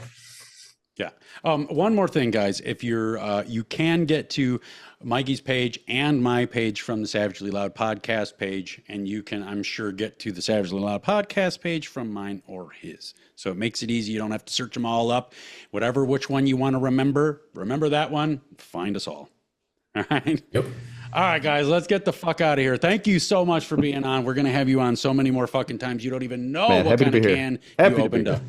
One more thing, guys. If you can get to Mikey's page and my page from the Savagely Loud podcast page, and you can, I'm sure, get to the Savagely Loud podcast page from mine or his. So it makes it easy. You don't have to search them all up. Which one you want to remember that one. Find us all. All right. Yep. All right, guys, let's get the fuck out of here. Thank you so much for being on. We're going to have you on so many more fucking times. You don't even know what kind of can you opened up.